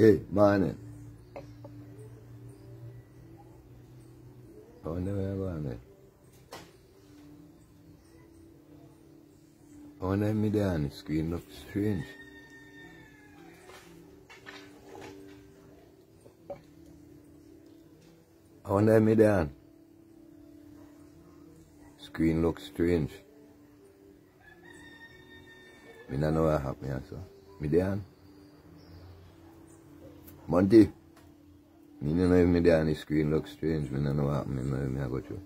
Hey, morning. I wonder where I'm going. I wonder if me there on the screen looks strange. I wonder if me there on. Screen looks strange. Me don't know what happened, so. Me there on. Monty. Me don't know if me there on the screen looks strange. Me don't know what happened. Me I go through.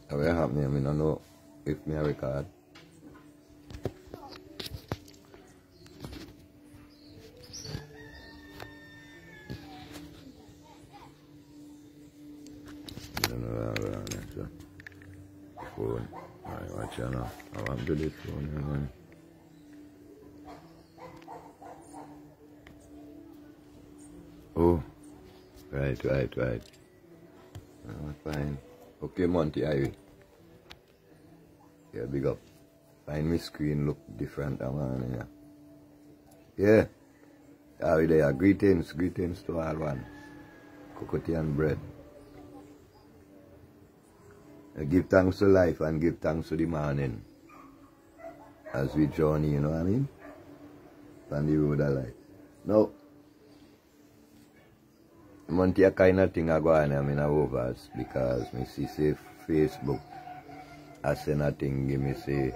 What happened? I don't know if me a record. I don't know what happened. So. Phone. Alright, watch out now. I want to do this phone, man. Oh, right. Fine. Okay, Monty, Ivy. Yeah, big up. Find me screen look different, man. Yeah. Ivy there. Greetings to all one. Cocoa and bread. Give thanks to life and give thanks to the morning. As we journey, you know what I mean? On the road of life. Now, Monty, a kind of thing I go on in overs because me see say Facebook I say nothing give me say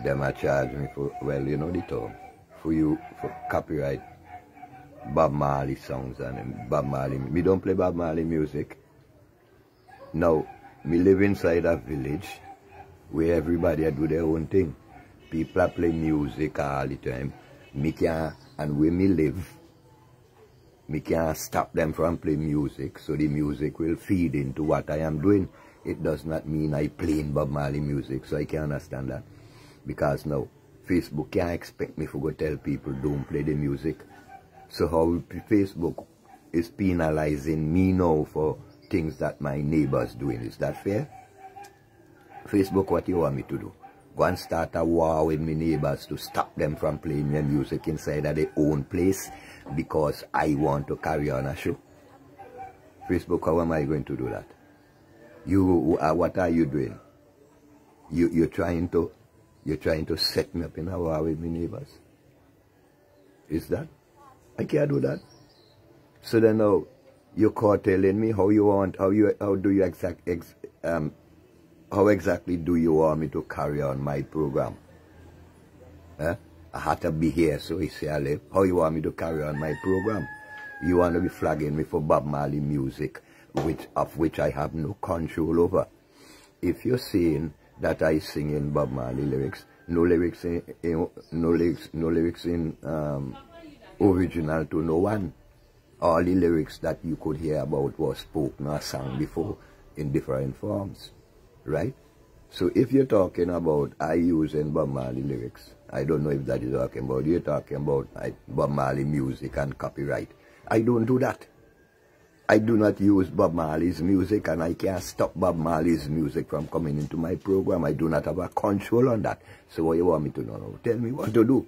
them a charge me for, well, you know the term, for copyright Bob Marley songs and Bob Marley. Me don't play Bob Marley music. Now, me live inside a village where everybody do their own thing. People play music all the time. Me can't, and where me live, me can't stop them from playing music, so the music will feed into what I am doing. It does not mean I playing Bob Marley music, so I can't understand that. Because now, Facebook can't expect me to go tell people don't play the music. So how Facebook is penalizing me now for things that my neighbors doing, is that fair? Facebook, what you want me to do? Go and start a war with my neighbors to stop them from playing their music inside of their own place because I want to carry on a show? Facebook, how am I going to do that? What are you doing? You're trying to set me up in a war with my neighbors? Is that? I can't do that. So then now, you're telling me how you want, how exactly do you want me to carry on my program? I had to be here, so he said, how you want me to carry on my program? You want to be flagging me for Bob Marley music, of which I have no control over. If you're saying that I sing in Bob Marley lyrics, no lyrics in original to no one. All the lyrics that you could hear about was spoken or sung before in different forms, right? So if you're talking about I using Bob Marley lyrics, I don't know if that is talking about, you're talking about Bob Marley music and copyright. I don't do that. I do not use Bob Marley's music, and I can't stop Bob Marley's music from coming into my program. I do not have a control on that. So what you want me to know? Tell me what to do.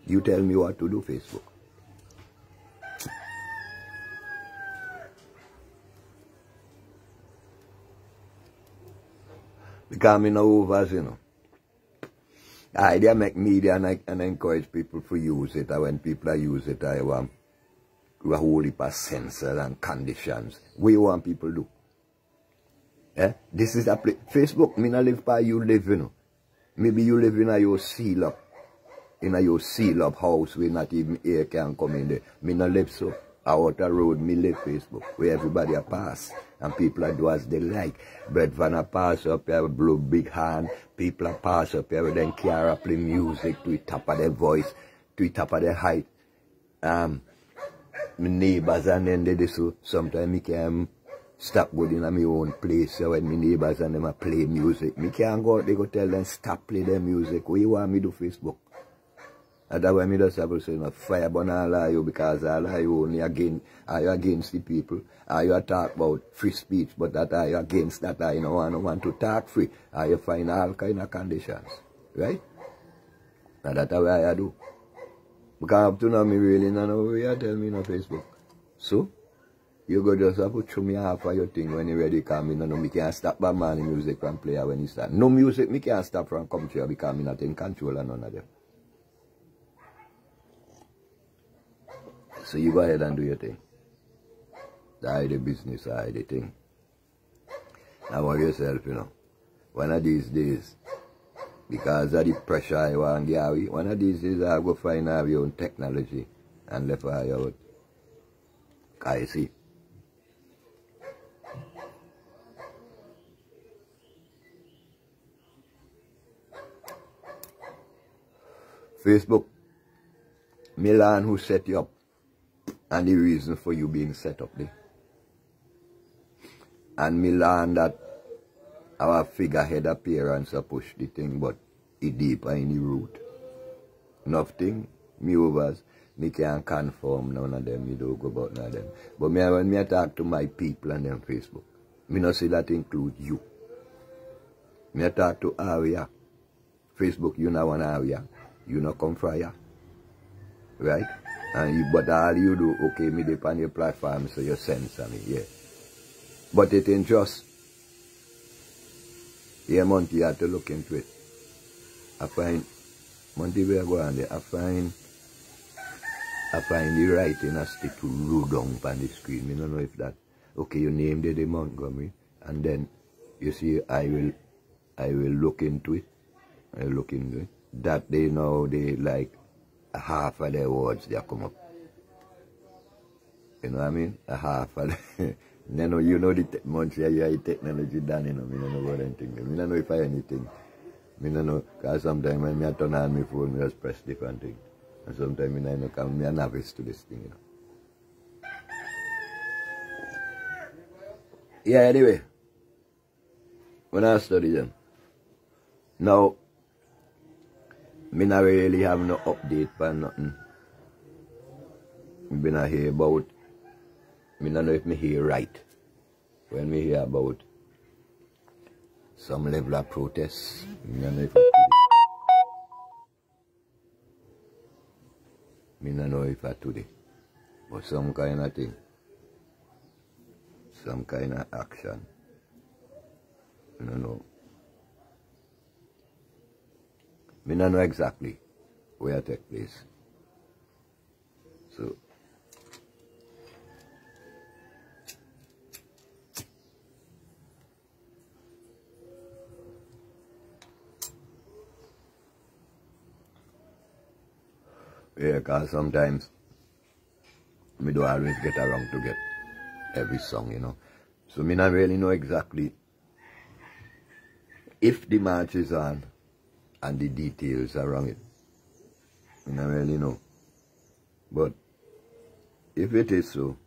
You tell me what to do, Facebook. Because me no overs, you know. They make media and encourage people to use it. And when people use it, I want a whole heap of censors and conditions. What you want people to do? This is a place. Facebook, me not live by you live, you know. Maybe you live in a your seal up. In a your seal up house where not even air can come in there. Me not live so. Out the road, me live Facebook, where everybody a pass. And people a do as they like. Brett Van a pass up here, blow big hand. People a pass up here, then Kiara play music to the top of their voice, to the top of their height. My neighbors and then they do so. Sometimes me can stop going in my own place so when my neighbors and them a play music. Me can't go out, they go tell them stop play their music. What you want me to do, Facebook? And that's why me just have to say, no, fire burn all of you, because all of you only are you against the people? Are you talk about free speech, but that are you against that? Are you no want to talk free? Are you find all kind of conditions? Right? And that's what I do. Because up to now, me really don't know what you tell me on Facebook. So, you go just have to show me half of your thing when you're ready, because me no know me can't stop Bob Marley music from play when he start. No music me can't stop from come to you, because me not in control of none of them. So you go ahead and do your thing. That's the business, that's the thing. Now worry yourself, you know. One of these days, because of the pressure I want to give, one of these days I'll go find out your own technology and left her out. I see. Facebook, Milan who set you up, and the reason for you being set up there. And Milan that our figurehead appearance push the thing, but it deeper in the root. Nothing, me overs, me can't confirm none of them, me don't go about none of them. But me, when me talk to my people on them Facebook, me not say that include you. Me talk to area. Facebook, you know one area. You not come from here. Right? And you, but all you do, okay, me dip on your platform, so you censor me, yeah. But it ain't just. Yeah, Monty, you have to look into it. I find, Monty, we are going there, I find the writing has stick to root down on the screen. I don't know if that, okay, you named it the Montgomery, and then, you see, I will look into it. I will look into it. That they know they like half of their words they come up. You know what I mean? A half of the you know the Montreal you have technology done, you know, I don't know what anything. I don't know if I anything. I don't know, because sometimes when I turn on my phone, I just press different things. And sometimes I don't know, because I'm a novice to this thing, you know. Yeah, anyway. When I study them. Now, me not really have no update for nothing. Me not hear about, me not know if me hear right. When me hear about some level of protest, me not know if me not know if I today. But some kind of thing. Some kind of action. I don't know. I don't know exactly where it take place. So, yeah, because sometimes me don't always get around to get every song, you know. So, me not really know exactly if the march is on and the details around it. I don't really know. But if it is so,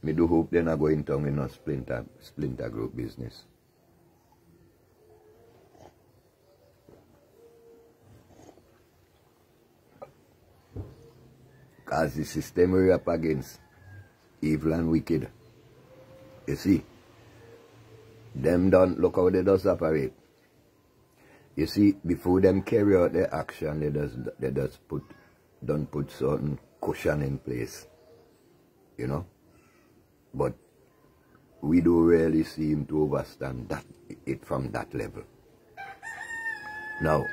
me do hope they're not going to in a splinter group business. Because the system we're up against, evil and wicked. You see, them don't look how they does operate. You see, before them carry out their action, they just don't put certain cushion in place. You know? But we do really seem to overstand that it from that level. Now,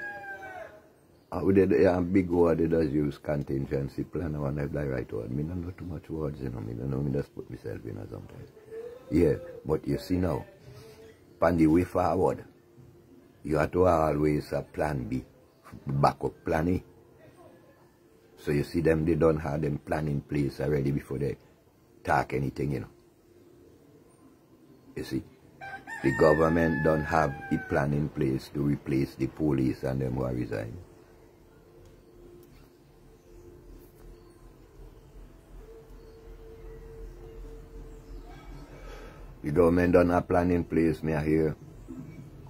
a big word they just use contingency plan. I want to the right word. I don't know too much words, you know. I don't know, I just put myself in sometimes. Yeah, but you see now, on the way forward, you have to always have plan B, backup plan A. So you see them, they don't have them plan in place already before they talk anything, you know. You see, the government don't have the plan in place to replace the police and them who are resigning. The government don't have plan in place, me here.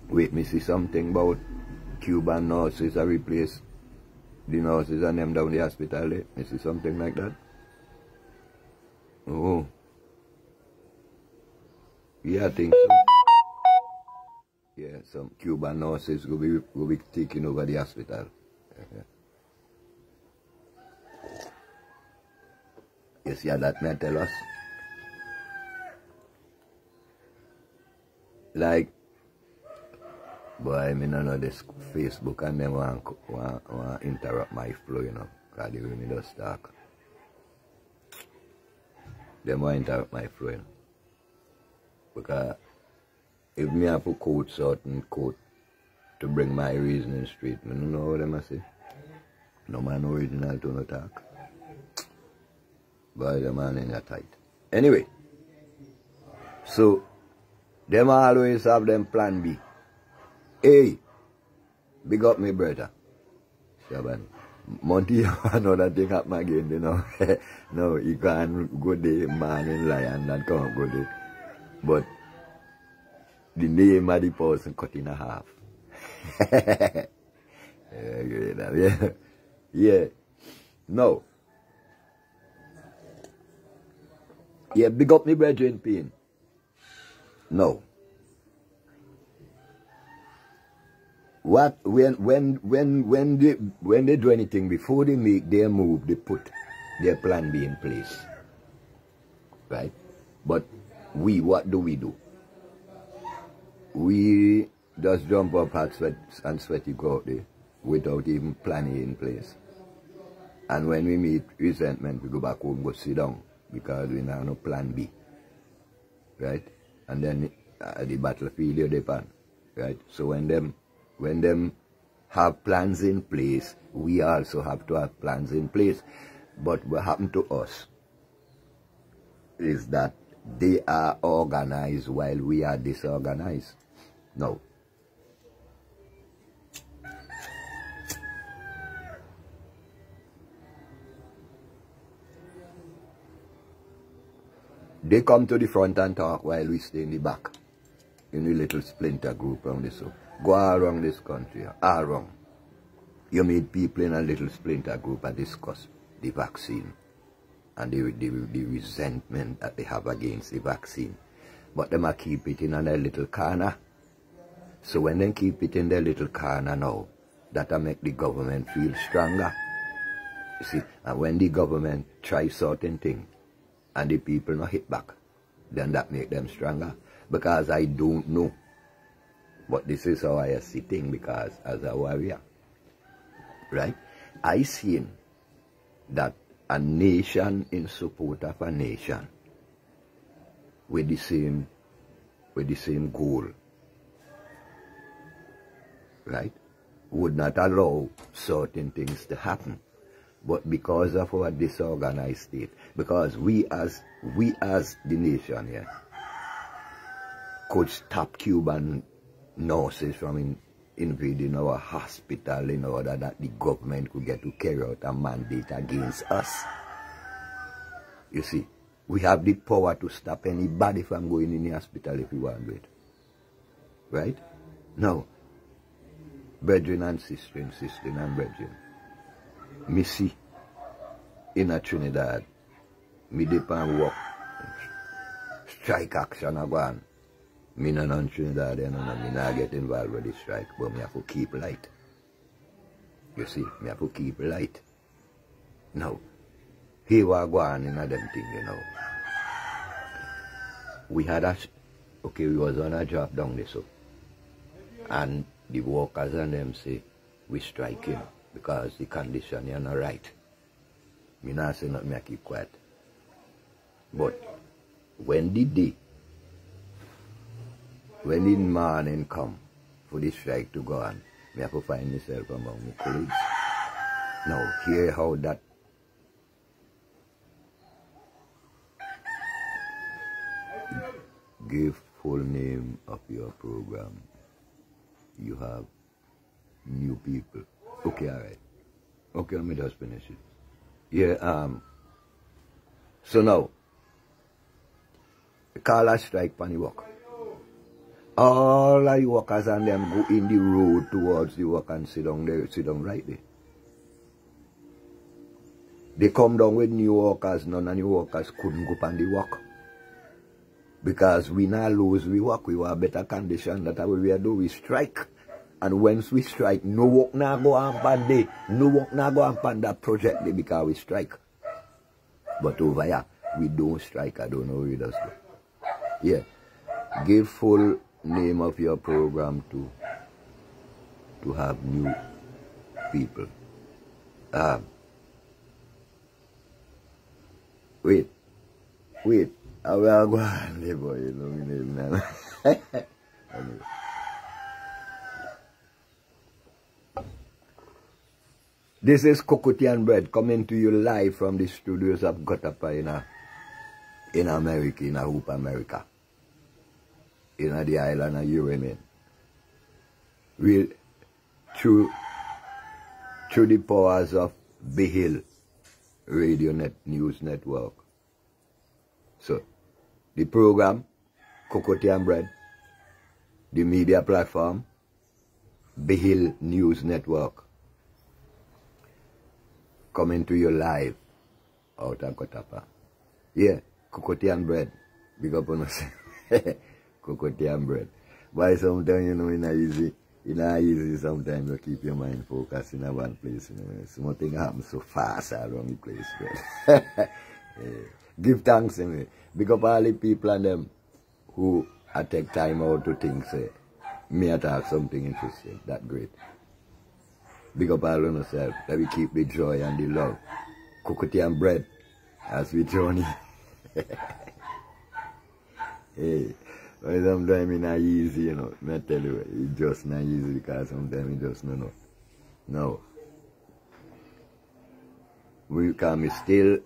Wait, me see something about Cuban nurses are replaced the nurses and them down the hospital there? You see something like that? Oh. Yeah, I think so. Yeah, some Cuban nurses will be taking over the hospital. You see how that may tell us? Like, boy, I mean, I know this Facebook and them want interrupt my flow, you know, because they really just talk. They want interrupt my flow, you know. Because if me have to quote certain quote to bring my reasoning straight, I don't know what them I say. No man original to no talk. Boy, the man in your tight. Anyway, so them always have them plan B. Hey, big up me brother. Shaban. Monty another thing happen again, you know. No, you can't go there, man in lion that can't go there. But the name of the person cut in half. Yeah. Yeah. No. Yeah, big up me brethren pain. No. What when they do anything before they make their move, they put their plan B in place. Right? But what do? We just jump up hot sweat and sweaty go out there without even planning in place. And when we meet resentment, we go back home, go sit down because we have no plan B. Right? And then the battlefield you depend. Right? So when them have plans in place, we also have to have plans in place. But what happened to us is that they are organized while we are disorganized. No. They come to the front and talk while we stay in the back. In a little splinter group around this. So go around this country. Around. You meet people in a little splinter group and discuss the vaccine. And the resentment that they have against the vaccine. But they might keep it in their little corner. So when they keep it in their little corner now, that'll make the government feel stronger. You see, and when the government tries certain things, and the people not hit back, then that make them stronger. Because I don't know. But this is how I see things, because as a warrior, right, I seen that a nation in support of a nation with the same goal, right, would not allow certain things to happen. But because of our disorganized state, because we as the nation here could stop Cuban nurses from invading our hospital in order that the government could get to carry out a mandate against us. You see, we have the power to stop anybody from going in the hospital if we want to do it. Right? Now, brethren and sisters and brethren, me see in a Trinidad, me depend work, strike action a go on. Me not on Trinidad, you know, me not get involved with the strike, but me have to keep light. You see, me have to keep light. Now, here we go on in a them thing, you know. We had we was on a job down there, so. And the workers and them say, we striking because the condition is not right. Me not say nothing, I keep quiet. But when the morning come for the strike to go on, me have to find myself among my colleagues. Now, hear how that give full name of your program. You have new people. Okay, alright. Okay, let me just finish it. Yeah, so now, call a strike pan the work. All the workers and them go in the road towards the work and sit down there, sit down right there. They come down with new workers, none of new workers couldn't go on the work. Because we now lose we work, we want better condition, that's what we do, we strike. And once we strike, no work now go on pan day, no work now go on pan that project day because we strike. But over here, we don't strike, I don't know who it does. Yeah. Give full name of your program to have new people. Wait. I will go on, boy, you know. Anyway. This is Cocotti and Bread coming to you live from the studios of Gotapa in America, in Hoop America, in the island of UMN. Through the powers of Bihill Radio News Network. So, the program, Cocotti and Bread, the media platform, Bihill News Network, coming to you live out of Gotapa. Yeah, Cocotti and Bread. Big up on us. Cocotti and Bread. But sometimes, you know, it's not easy sometimes to keep your mind focused in one place. You know. Something happens so fast around the place. Yeah. Give thanks anyway. Big up all the people and them who take time out to think, say, me I talk something interesting. That's great. Big up all on yourself. Let me keep the joy and the love. Cocotti and Bread as we journey. Hey, but sometimes it's not easy, you know. I tell you, it's just not easy because sometimes it's just no. No. We can still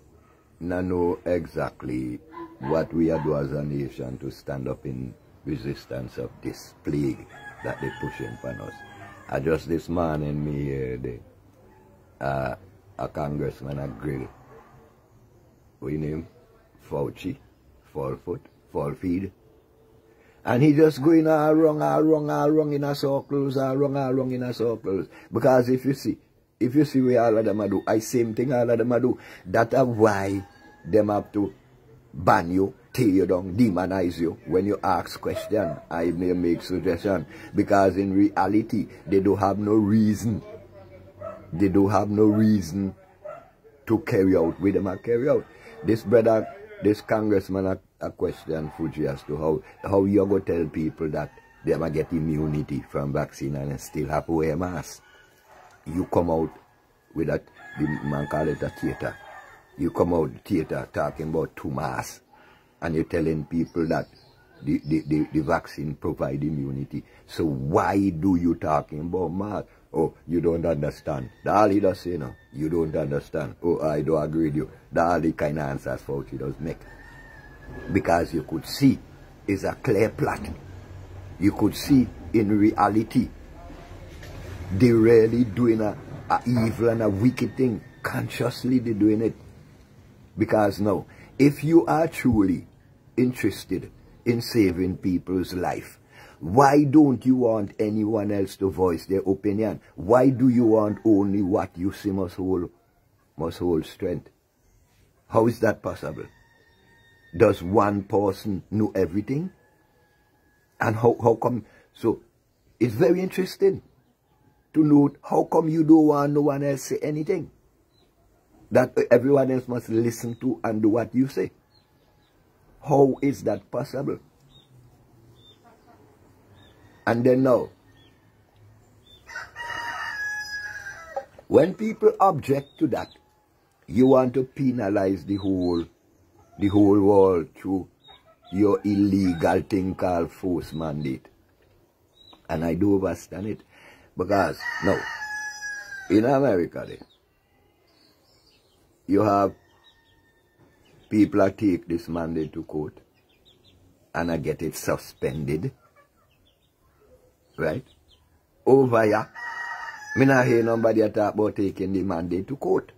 not know exactly what we are doing as a nation to stand up in resistance of this plague that they're pushing upon us. Just this morning, me heard a congressman a grill. What name? Fauci, Fallfeed. And he just going all wrong in a circles, all wrong in a circles. Because if you see what all of them do, I same thing all of them do. That's why them have to ban you, tear you down, demonize you. When you ask questions, I may make suggestion. Because in reality, they don't have no reason. They don't have no reason to carry out with them and carry out. This brother, this congressman a question Fuji as to how you go tell people that they might get immunity from vaccine and still have to wear a mask. You come out with that, the man call it a theater. You come out theater talking about 2 masks and you're telling people that the vaccine provide immunity. So why do you talking about masks? Oh, you don't understand. That's all he does say now. You don't understand. Oh, I don't agree with you. That's all the kind of answers Fauci does make. Because you could see it's a clear plot. You could see in reality they really doing a evil and a wicked thing. Consciously they're doing it. Because now, if you are truly interested in saving people's life, why don't you want anyone else to voice their opinion? Why do you want only what you see must hold strength? How is that possible? Does one person know everythything? And how come? So, it's very interesting to note how come you don't want no one else say anything? That everyone else must listen to and do what you say. How is that possible? And then now, when people object to that, you want to penalize the whole world through your illegal thing called force mandate. And I do understand it. Because now, in America, you have people that take this mandate to court and I get it suspended. Right? Over here, I don't hear nobody talk about taking the mandate to court.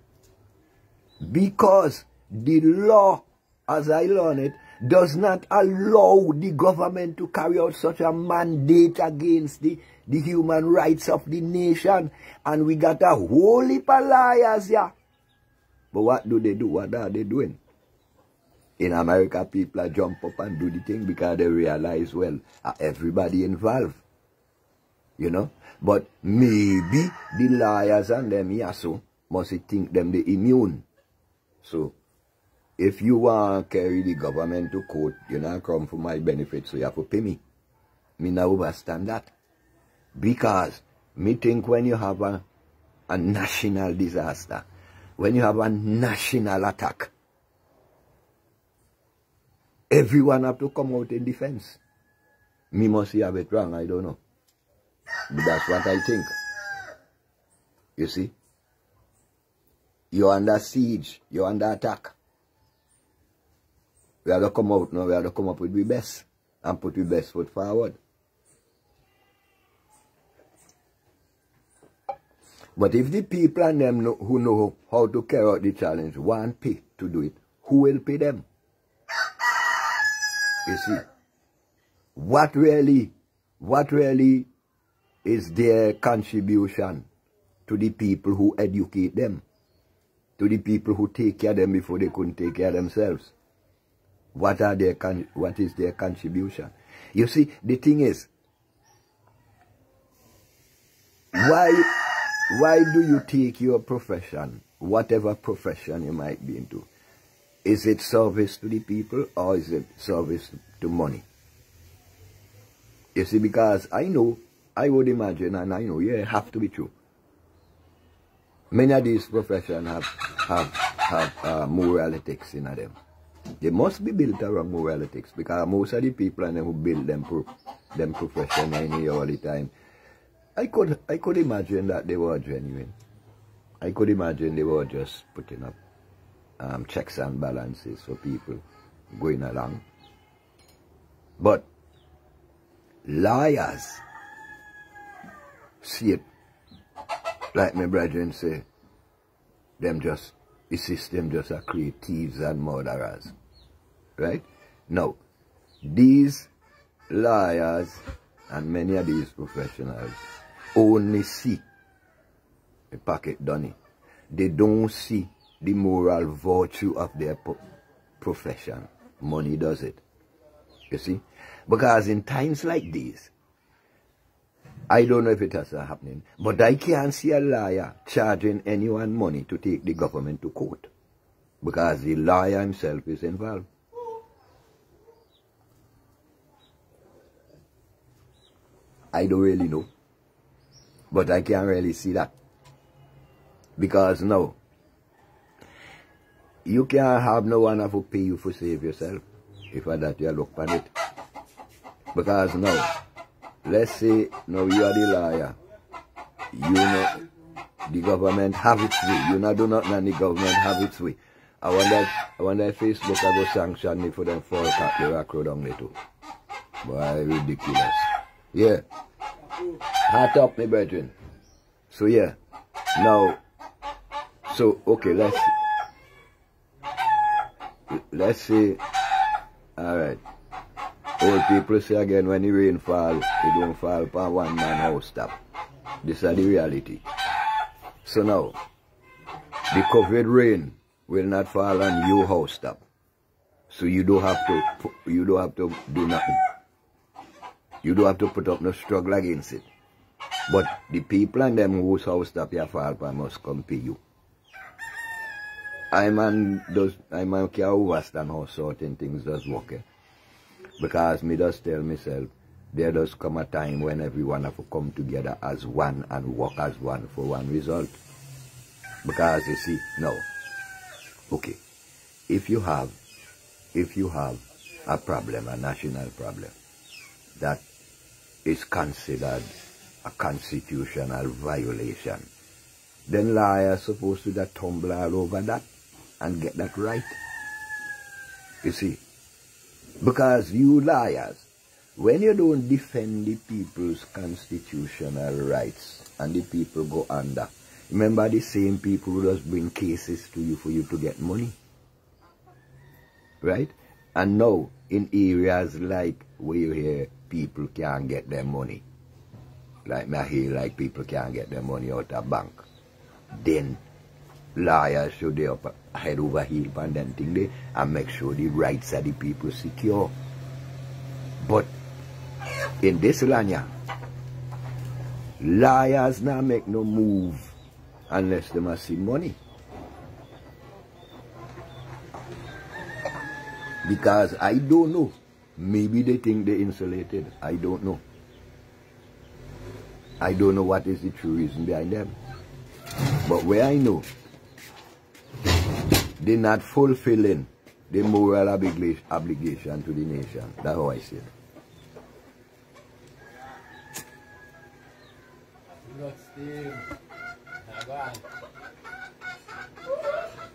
Because the law, as I learn it, does not allow the government to carry out such a mandate against the human rights of the nation. And we got a whole heap of liars here But what do they do? What are they doing? In America, people are jump up and do the thing because they realize, well, everybody involved. You know? But maybe the lawyers and them yasso must think them the immune. So, if you want to carry the government to court, you not come for my benefit, so you have to pay me. Me not understand that. Because me think when you have a national disaster, when you have a national attack, everyone have to come out in defense. Me must have it wrong, I don't know. But that's what I think. You see? You're under siege, you're under attack. We have to come out now, we have to come up with the best and put the best foot forward. But if the people and them who know how to carry out the challenge want pay to do it, who will pay them? You see, what really is their contribution to the people who educate them, to the people who take care of them before they couldn't take care of themselves? What is their contribution? You see, the thing is, why do you take your profession, whatever profession you might be into? Is it service to the people or is it service to money? You see, because I would imagine, and I know, yeah, it have to be true. Many of these professions have moral ethics in them. They must be built around moral ethics because most of the people and them who build them profession all the time, I could imagine that they were genuine. I could imagine they were just putting up checks and balances for people going along. But liars see it, like my brethren say, the system just a create thieves and murderers. Right? Now, these liars and many of these professionals only see a pocket donny. They don't see the moral virtue of their profession. Money does it. You see? Because in times like these, I don't know if it has happening, but I can't see a liar charging anyone money to take the government to court. Because the liar himself is involved. I don't really know. But I can't really see that. Because now, you can't have no one who pay you for save yourself. If I that you look at it. Because now, let's say now you are the liar. You know the government have its way. You not do nothing and the government have its way. I wonder if Facebook I go sanction me for them fall cat the rock road on me too. Boy, ridiculous. Yeah. Heart up, my brethren. So yeah. Now, so okay, let's see. Alright. Old people say again when the rain fall, it don't fall upon one man house top. This is the reality. So now, the COVID rain will not fall on your house top. So you don't have to do nothing. You don't have to put up no struggle against it. But the people and them whose house top you fall upon must come pay you. I man can't understand how certain things does work. Because me just tell myself, there does come a time when everyone have to come together as one and work as one for one result. Because you see, now, okay, if you have a problem, a national problem, that is considered a constitutional violation, then liars supposed to just tumble all over that and get that right. You see? Because you liars, when you don't defend the people's constitutional rights and the people go under, remember the same people who just bring cases to you for you to get money. Right? And now, in areas like where you hear people can't get their money, like me hear like people can't get their money out of bank, then lawyers should be up head over heel and them thing there and make sure the rights of the people secure. But in this land, yeah, lawyers now make no move unless they must see money. Because I don't know. Maybe they think they're insulated. I don't know. I don't know what is the true reason behind them. But where I know, they're not fulfilling the moral obligation to the nation. That's how I see it.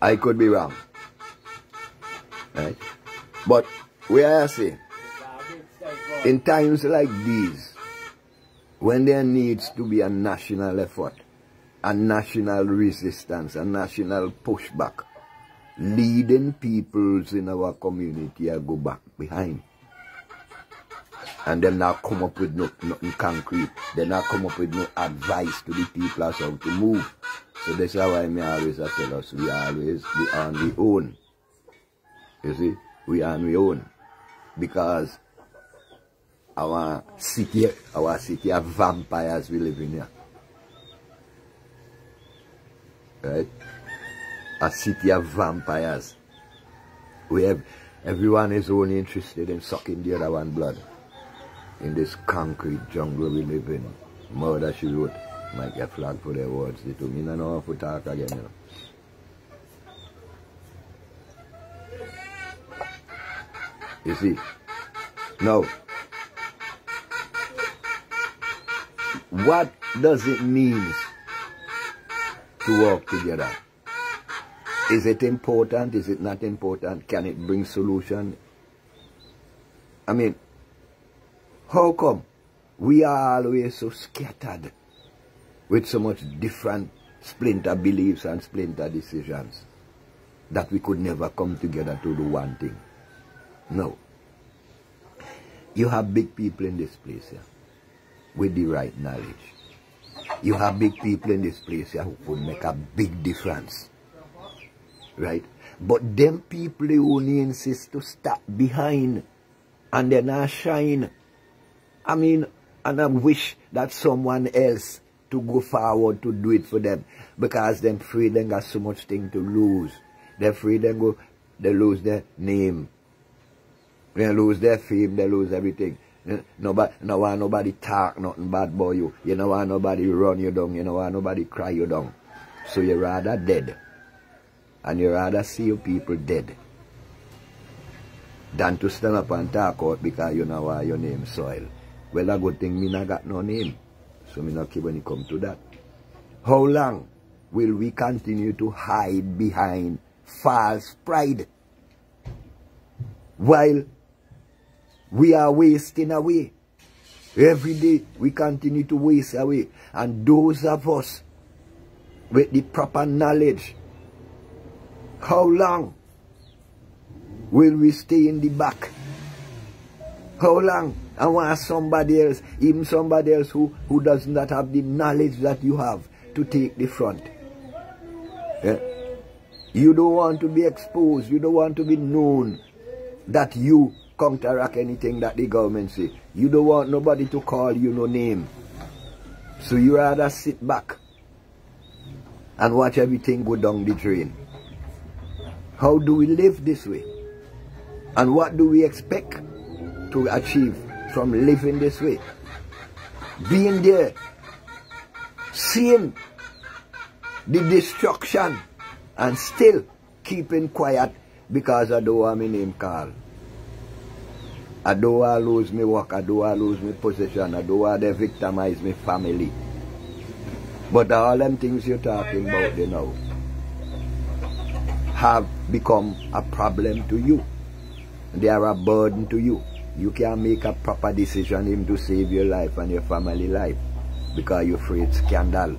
I could be wrong. Right? But where I say, in times like these, when there needs to be a national effort, a national resistance, a national pushback, leading peoples in our community are go back behind. And them now come up with nothing concrete. They now come up with no advice to the people as how to move. So that's why me always tell us we always be on we own. You see, we are on we own. Because our city of vampires we live in here. Right? A city of vampires. Where everyone is only interested in sucking the other one's blood. In this concrete jungle we live in. Murder she wrote. Might get flagged for their words. They told me no know how to talk again, you know. You see? Now, what does it mean to work together? Is it important? Is it not important? Can it bring solution? I mean, how come we are always so scattered with so much different splinter beliefs and splinter decisions that we could never come together to do one thing? No. You have big people in this place here with the right knowledge. You have big people in this place here who could make a big difference. Right? But them people, they only insist to stop behind and they not shine. I mean, and I wish that someone else to go forward to do it for them. Because they're afraid they got so much thing to lose. They're afraid they lose their name. They lose their fame, they lose everything. Nobody talk nothing bad about you. You don't want nobody run you down. You don't want nobody cry you down. So you rather dead. And you rather see your people dead than to stand up and talk out because you know why your name soil. Well, a good thing me not got no name. So me not care when it come to that. How long will we continue to hide behind false pride while we are wasting away? Every day we continue to waste away. And those of us with the proper knowledge, how long will we stay in the back? How long? I want somebody else, even somebody else who does not have the knowledge that you have, to take the front. Yeah? You don't want to be exposed. You don't want to be known that you counteract anything that the government say. You don't want nobody to call you no name. So you rather sit back and watch everything go down the drain. How do we live this way? And what do we expect to achieve from living this way? Being there, seeing the destruction and still keeping quiet because I don't want my name called. I don't want to lose my work, I don't want to lose my position, I don't want to victimize my family. But all them things you're talking about you now have become a problem to you. They are a burden to you. You can't make a proper decision even to save your life and your family life because you're afraid scandal.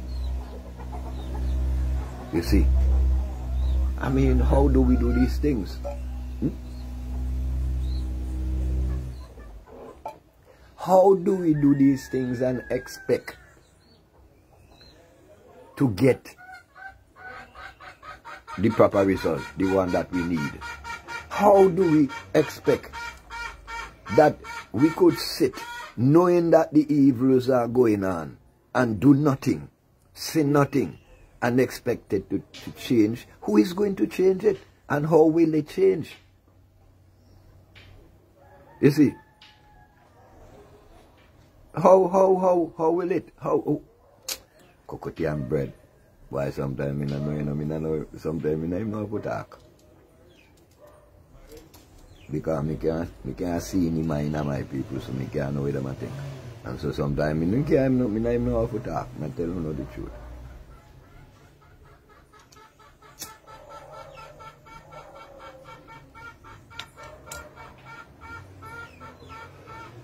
You see? I mean, how do we do these things? How do we do these things and expect to get the proper result, the one that we need. How do we expect that we could sit knowing that the evils are going on and do nothing, say nothing, and expect it to change? Who is going to change it? And how will it change? You see? How will it? Cocotti and bread. Why sometimes I know, sometimes I don't know how to talk. Because I can't see any mind of my people, so I can't know what them think. And so sometimes I don't know how to talk. I tell you the truth.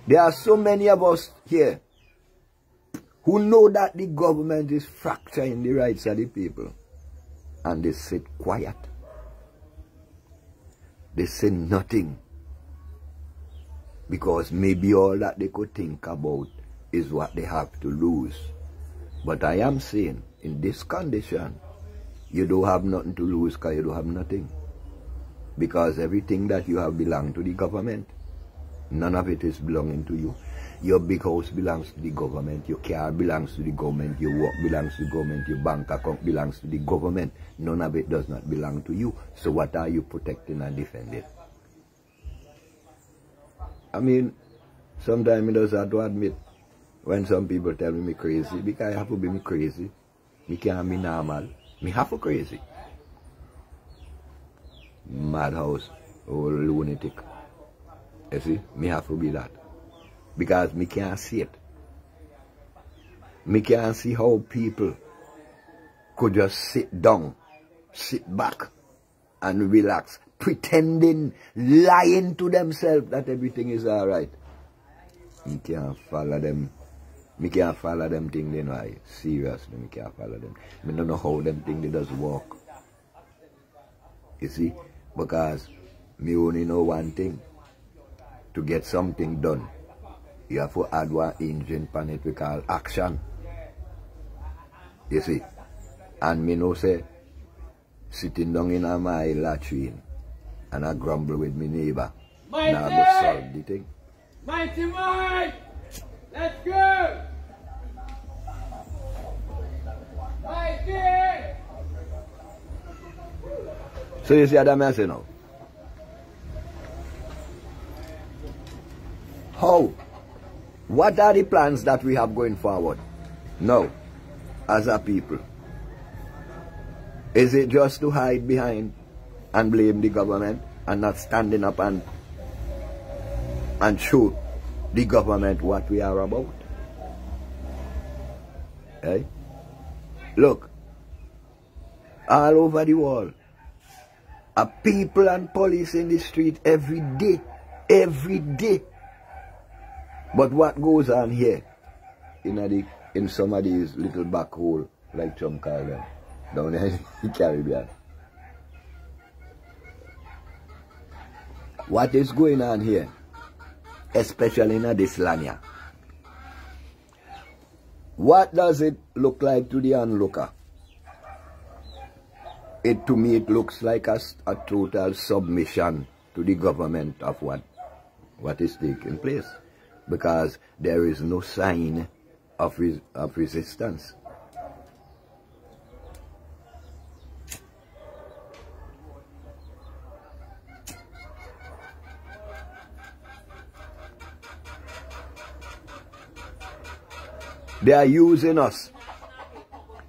There are so many of us here who know that the government is fracturing the rights of the people. And they sit quiet. They say nothing. Because maybe all that they could think about is what they have to lose. But I am saying, in this condition, you don't have nothing to lose because you don't have nothing. Because everything that you have belongs to the government. None of it is belonging to you. Your big house belongs to the government. Your car belongs to the government. Your work belongs to the government. Your bank account belongs to the government. None of it does not belong to you. So what are you protecting and defending? I mean, sometimes I just have to admit when some people tell me I'm crazy, because I have to be crazy. I can't be normal. I have to crazy. Madhouse or lunatic. You see, me have to be that. Because me can't see it. Me can't see how people could just sit down, sit back, and relax, pretending, lying to themselves that everything is alright. Me can't follow them. Me can't follow them things, you know. Seriously, me can't follow them. Me don't know how them things they just work. You see, because me only know one thing. To get something done, you have to add one engine on it we call action. You see? And me know say, sitting down in my latrine and I grumble with my neighbor. Now I go solve the thing. Mighty Mike! Let's go! Mighty! So you see what I'm saying now? How? What are the plans that we have going forward now as a people? Is it just to hide behind and blame the government and not standing up and show the government what we are about? Eh? Look, all over the world, are people and police in the street every day. Every day. But what goes on here in some of these little back hole, like Chum call them, down there in the Caribbean? What is going on here, especially in this land? What does it look like to the onlooker? To me, it looks like a total submission to the government of what is taking place. Because there is no sign of resistance. They are using us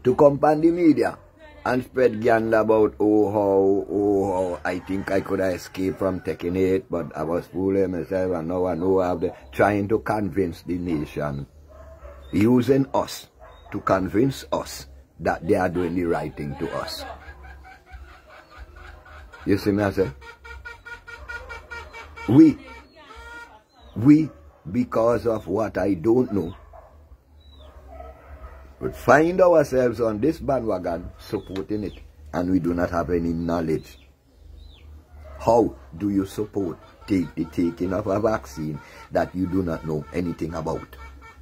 to come on the media and spread gander about, oh, I think I could have escaped from taking it, but I was fooling myself, and now I know I'm trying to convince the nation, using us to convince us that they are doing the right thing to us. You see me, I say? We, because of what I don't know, would find ourselves on this bandwagon supporting it, and we do not have any knowledge. How do you support the taking of a vaccine that you do not know anything about,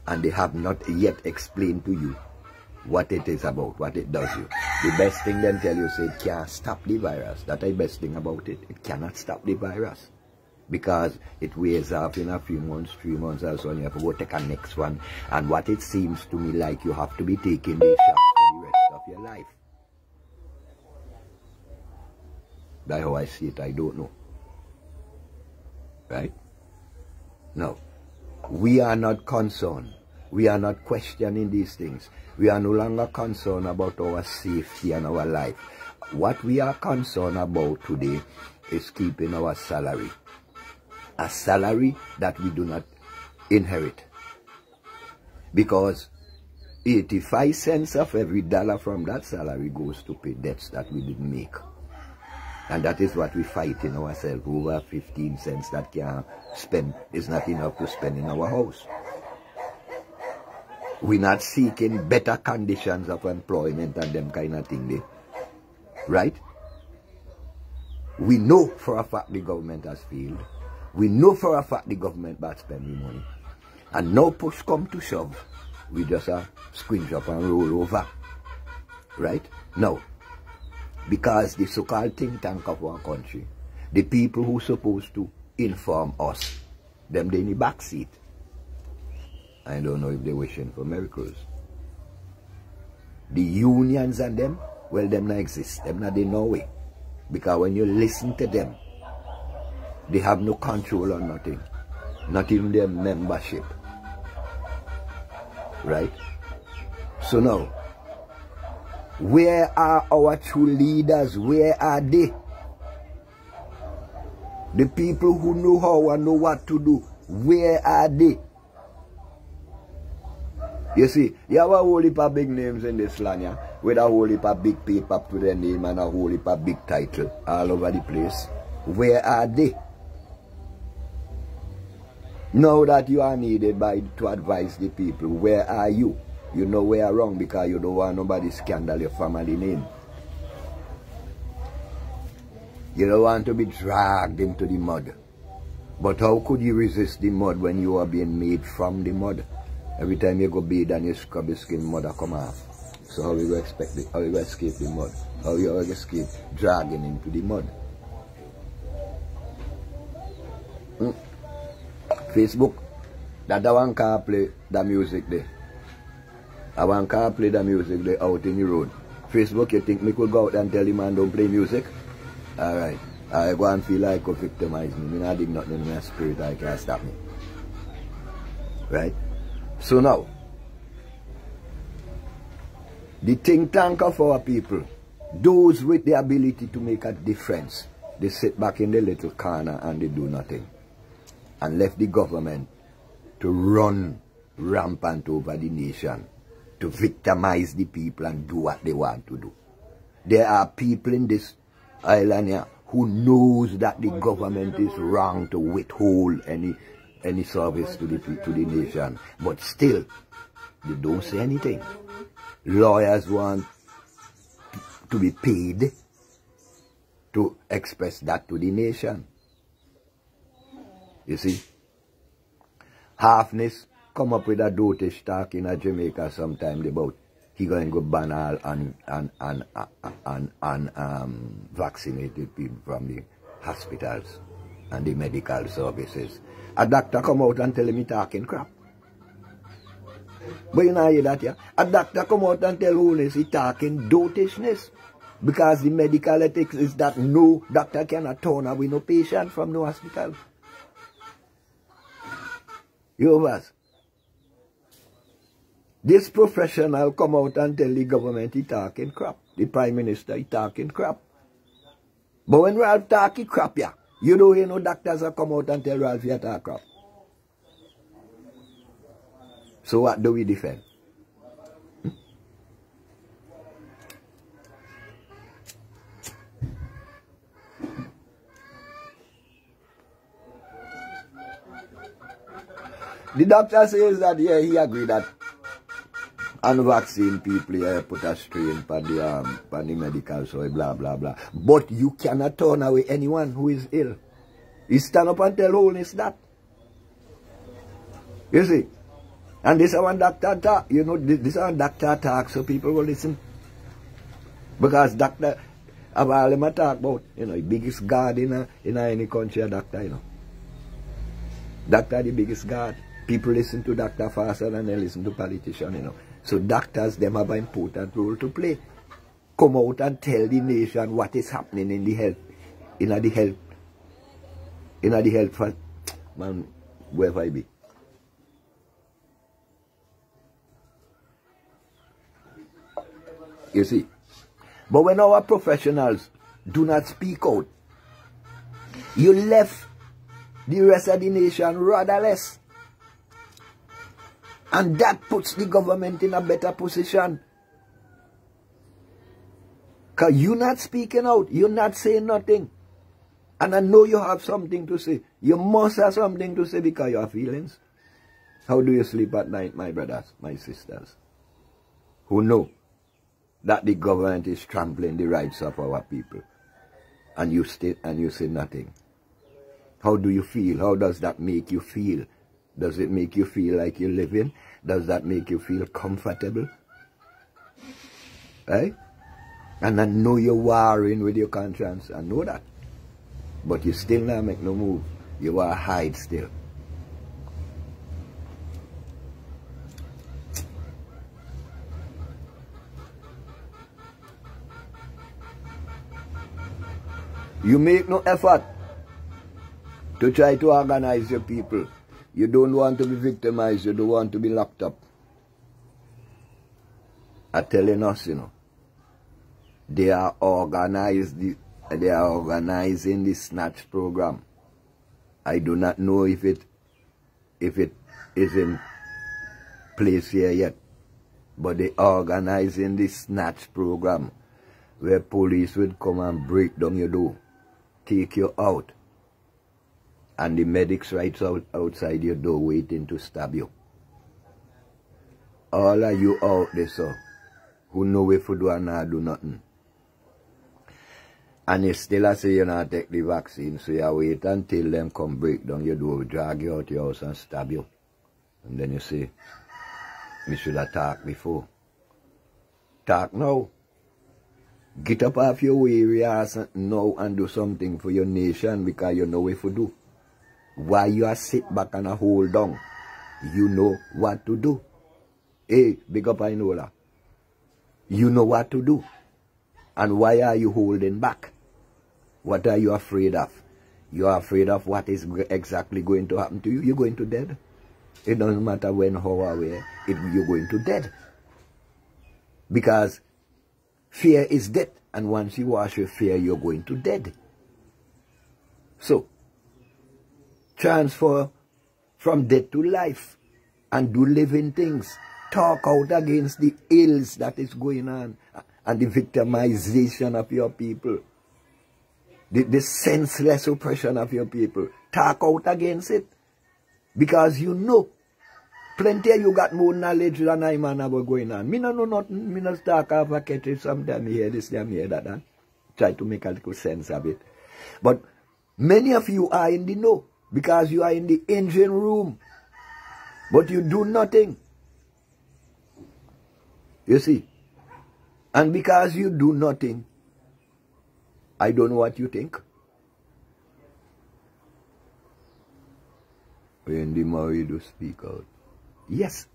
and they have not yet explained to you what it is about, what it does you. The best thing them tell you, say it can't stop the virus. That's the best thing about it. It cannot stop the virus. Because it wears off in a few months, 3 months or so, and you have to go take a next one. And what it seems to me like, you have to be taking these shots for the rest of your life. That's how I see it, I don't know. Right? No. We are not concerned. We are not questioning these things. We are no longer concerned about our safety and our life. What we are concerned about today is keeping our salary. A salary that we do not inherit. Because 85 cents of every dollar from that salary goes to pay debts that we didn't make. And that is what we fight in ourselves. Over 15 cents that can spend is not enough to spend in our house. We're not seeking better conditions of employment and them kind of thing there. Right? We know for a fact the government has failed. We know for a fact the government bad spending money. And now push come to shove, we just squinch up and roll over. Right? Now, because the so-called think tank of our country, the people who supposed to inform us, them they in the back seat. I don't know if they're wishing for miracles. The unions and them, well, them not exist. Them not in no way. Because when you listen to them, they have no control on nothing. Not even their membership. Right? So now, where are our true leaders? Where are they? The people who know how and know what to do, where are they? You see, you have a whole heap of big names in this land, yeah, with a whole heap of big paper to their name and a whole heap of big title all over the place. Where are they? Now that you are needed to advise the people, where are you? You know where you're wrong because you don't want nobody to scandal your family name. You don't want to be dragged into the mud. But how could you resist the mud when you are being made from the mud? Every time you go bathe and you scrub your skin, mud will come off. So how you expect it? How you escape the mud? How you escape dragging into the mud? Facebook, that one can't play the music there. I want to play the music there out in the road. Facebook, you think me could go out and tell the man don't play music? Alright. I go and feel like I could victimize me. I did nothing in my spirit, I can't stop me. Right? So now, the think tank of our people, those with the ability to make a difference, they sit back in the little corner and they do nothing. And left the government to run rampant over the nation, to victimize the people and do what they want to do. There are people in this island here who knows that the government is wrong to withhold any service to the nation, but still they don't say anything. Lawyers want to be paid to express that to the nation. You see, Halfness come up with a dotish talk in Jamaica sometime about he going to go ban all vaccinated people from the hospitals and the medical services. A doctor come out and tell him he talking crap. But you know hear that, yeah? A doctor come out and tell Holness he talking dotishness. Because the medical ethics is that no doctor cannot turn away no patient from no hospital. You was. This professional come out and tell the government he talking crap. The Prime Minister he talking crap. But when Ralph talking crap, yeah, you don't hear no doctors that come out and tell Ralph he talk crap. So what do we defend? The doctor says that, yeah, he agreed that unvaccinated people put a strain for the medical, so blah, blah, blah. But you cannot turn away anyone who is ill. He stand up and tell Holness that. You see? And this is one doctor talk, you know, this is one doctor talk, so people will listen. Because doctor, of all them I talk about, you know, the biggest god in any country, a doctor, you know. Doctor the biggest god. People listen to doctor faster than they listen to politicians, you know. So doctors, them have an important role to play. Come out and tell the nation what is happening in the health, man, wherever I be. You see. But when our professionals do not speak out, you left the rest of the nation rudderless. And that puts the government in a better position. Because you're not speaking out. You're not saying nothing. And I know you have something to say. You must have something to say because you have feelings. How do you sleep at night, my brothers, my sisters? Who know that the government is trampling the rights of our people. And you say nothing. How do you feel? How does that make you feel? Does it make you feel like you're living? Does that make you feel comfortable? Right? And I know you're warring with your conscience. I know that. But you still not make no move. You are hide still. You make no effort to try to organize your people. You don't want to be victimized. You don't want to be locked up. I'm telling us, you know, they are organizing the snatch program. I do not know if it is in place here yet, but they are organizing the snatch program where police would come and break down your door, take you out, and the medics right outside your door waiting to stab you. All of you out there, sir, who know if you do and not do nothing. And you still say you not take the vaccine, so you wait until them come break down your door, drag you out your house and stab you. And then you say, we should have talked before. Talk now. Get up off your weary ass now and do something for your nation because you know if you do. While you are sit back and hold down, you know what to do. Hey, big up Ainola. You know what to do. And why are you holding back? What are you afraid of? You are afraid of what is exactly going to happen to you. You're going to dead. It doesn't matter when, how, or where. You're going to dead. Because fear is death. And once you wash your fear, you're going to dead. So, transfer from death to life and do living things. Talk out against the ills that is going on and the victimization of your people. The senseless oppression of your people. Talk out against it. Because you know, plenty of you got more knowledge than I man about going on. Me no know nothing. Me no talk off a catch it. Sometimes hear this, them hear that. Try to make a little sense of it. But many of you are in the know. Because you are in the engine room. But you do nothing. You see. And because you do nothing, I don't know what you think. When the Murray do speak out. Yes.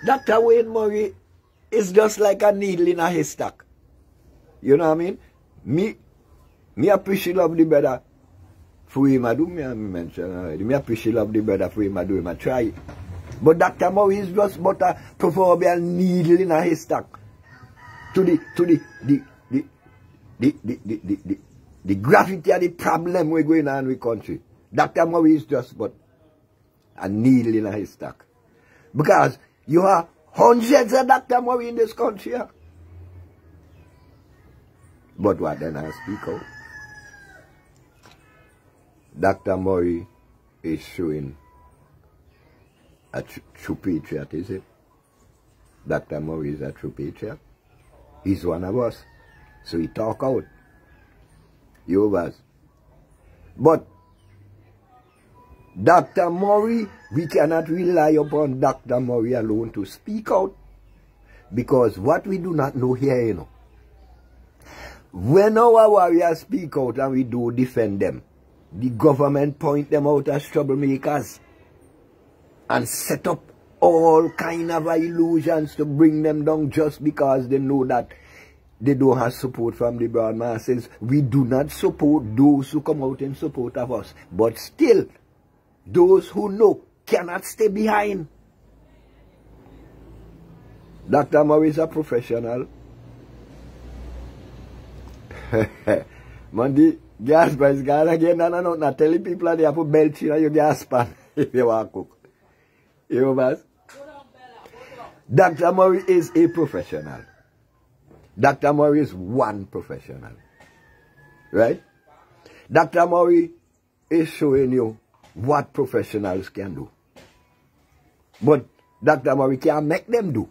Dr. Wayne Murray is just like a needle in a haystack. You know what I mean? Me appreciate of the brother for him I do, me mention already. Me appreciate of the brother for him I do, him I try. But Dr. Murray is just but a proverbial needle in a haystack. To the gravity of the problem we're going on with country. Dr. Murray is just but a needle in a haystack. Because you have hundreds of Dr. Murray in this country. But what then I speak out? Dr. Murray is showing a true patriot, is it? Dr. Murray is a true patriot. He's one of us. So he talk out. You was. But Dr. Murray, we cannot rely upon Dr. Murray alone to speak out. Because what we do not know here, you know, when our warriors speak out and we do defend them, the government point them out as troublemakers and set up all kind of illusions to bring them down just because they know that they don't have support from the broad masses. We do not support those who come out in support of us. But still, those who know cannot stay behind. Dr. Murray is a professional. Monday, gas price gone again. No. Not telling people that they have to belt in your gas pan if you want to cook. You know, boss? Dr. Murray is a professional. Dr. Murray is one professional. Right? Dr. Murray is showing you what professionals can do. But Dr. Murray can't make them do.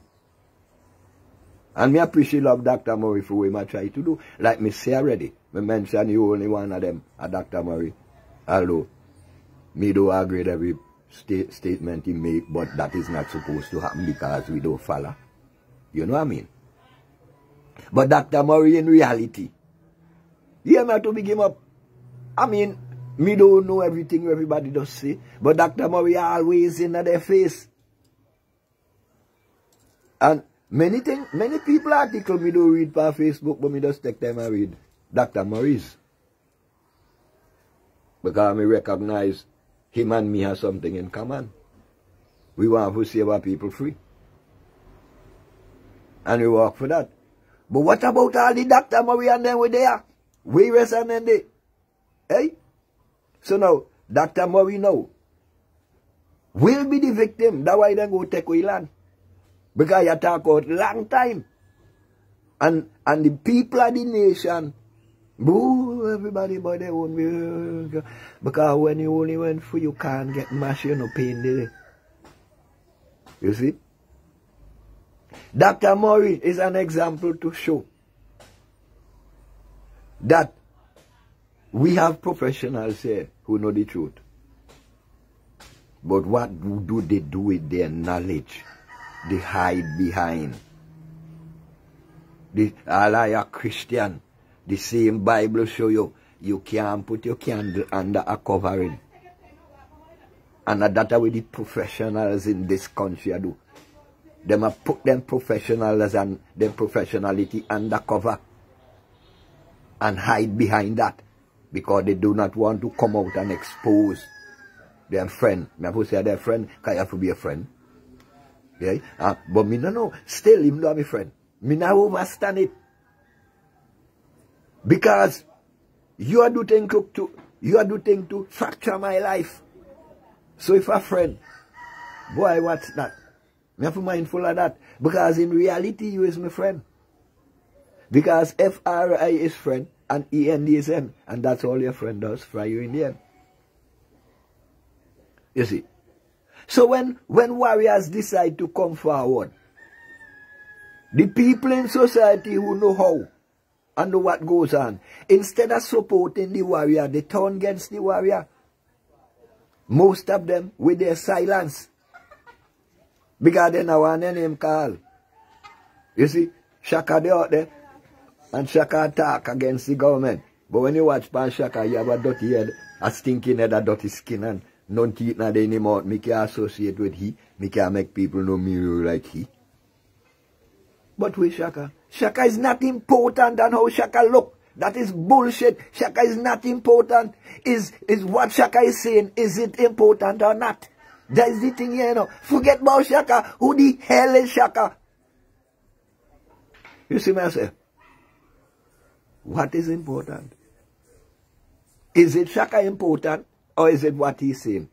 And me appreciate love Dr. Murray for what I try to do. Like me say already, me mention you only one of them, a Dr. Murray. Although, me don't agree with every statement he make, but that is not supposed to happen because we don't follow. You know what I mean? But Dr. Murray in reality, you have to big him up. I mean, me don't know everything everybody does say, but Dr. Murray always in their face. And many people article me don't read per Facebook, but me just take time and read Dr. Murray's. Because me recognize him and me have something in common. We want to save our people free. And we work for that. But what about all the Dr. Murray and them were there? We rest and then they. Hey? So now, Dr. Murray now will be the victim. That's why they go take away land. Because you talk about long time. And the people of the nation, boo, everybody by their own way. Because when you only went for, you can't get mashed, you know, pain there. You see? Dr. Murray is an example to show that we have professionals here who know the truth. But what do they do with their knowledge? They hide behind. All are Christian. The same Bible show you, you can't put your candle under a covering. And that's what the professionals in this country do. They must put them professionals and their professionality under cover and hide behind that because they do not want to come out and expose their friend. I have to say their friend because you have to be a friend. Yeah? But me no know. Still, him not be friend. Me not understand it. Because you are doing to fracture my life. So if a friend, boy, what's that? I have to be mindful of that. Because in reality, you is my friend. Because FRI is friend and END is M. And that's all your friend does, fry you in the end. You see? So when warriors decide to come forward, the people in society who know how and know what goes on, instead of supporting the warrior, they turn against the warrior. Most of them with their silence. Because they know one name call. You see, Shaka they out there. And Shaka attack against the government. But when you watch Pan Shaka, you have a dirty head, a stinking head, a dirty skin, and none teeth not in him out. Me can associate with he. Me can make people know me like he. But with Shaka, Shaka is not important than how Shaka look. That is bullshit. Shaka is not important. Is what Shaka is saying, is it important or not? That is the thing here, you know. Forget about Shaka. Who the hell is Shaka? You see myself? What is important? Is it Shaka important or is it what he's saying?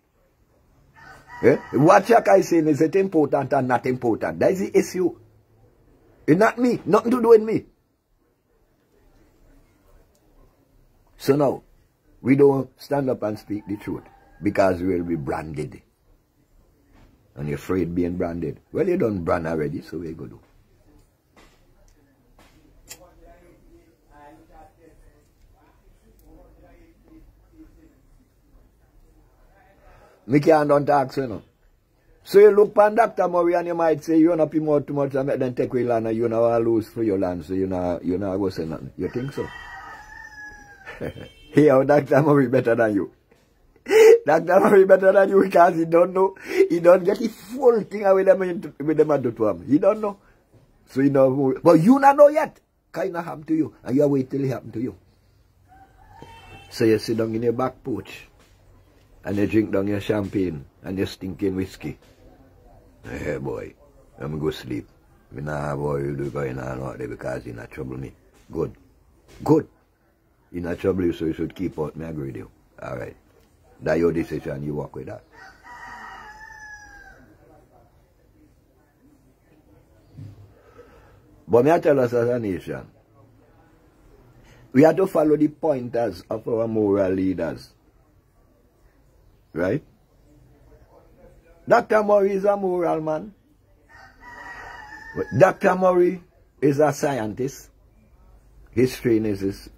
Eh? What Shaka is saying, is it important or not important? That is the issue. It's not me. Nothing to do with me. So now, we don't stand up and speak the truth because we will be branded. And you're afraid being branded. Well, you done brand already, so we go do. Me can't don't talk, you know. So you look pan Dr. Murray and you might say, you not pay more too much and make them take away land and you not lose for your land, so you not go say nothing. You think so? Here, Dr. Murray better than you. Dr. Murray better than you because he don't know. He don't get the full thing with them and do to him. He don't know. So you know, but you not know yet. Kind of happen to you. And you wait till it happen to you. So you sit down in your back porch. And you drink down your champagne. And your stinking whiskey. Hey boy, I'm go sleep. Me nah boy you do going on out there because you not trouble me. Good. Good. You not trouble you, so you should keep out. Me agree with you. Alright. That's your decision, you walk with that. But me I tell us as a nation, we have to follow the pointers of our moral leaders. Right? Dr. Murray is a moral man. Dr. Murray is a scientist. His training is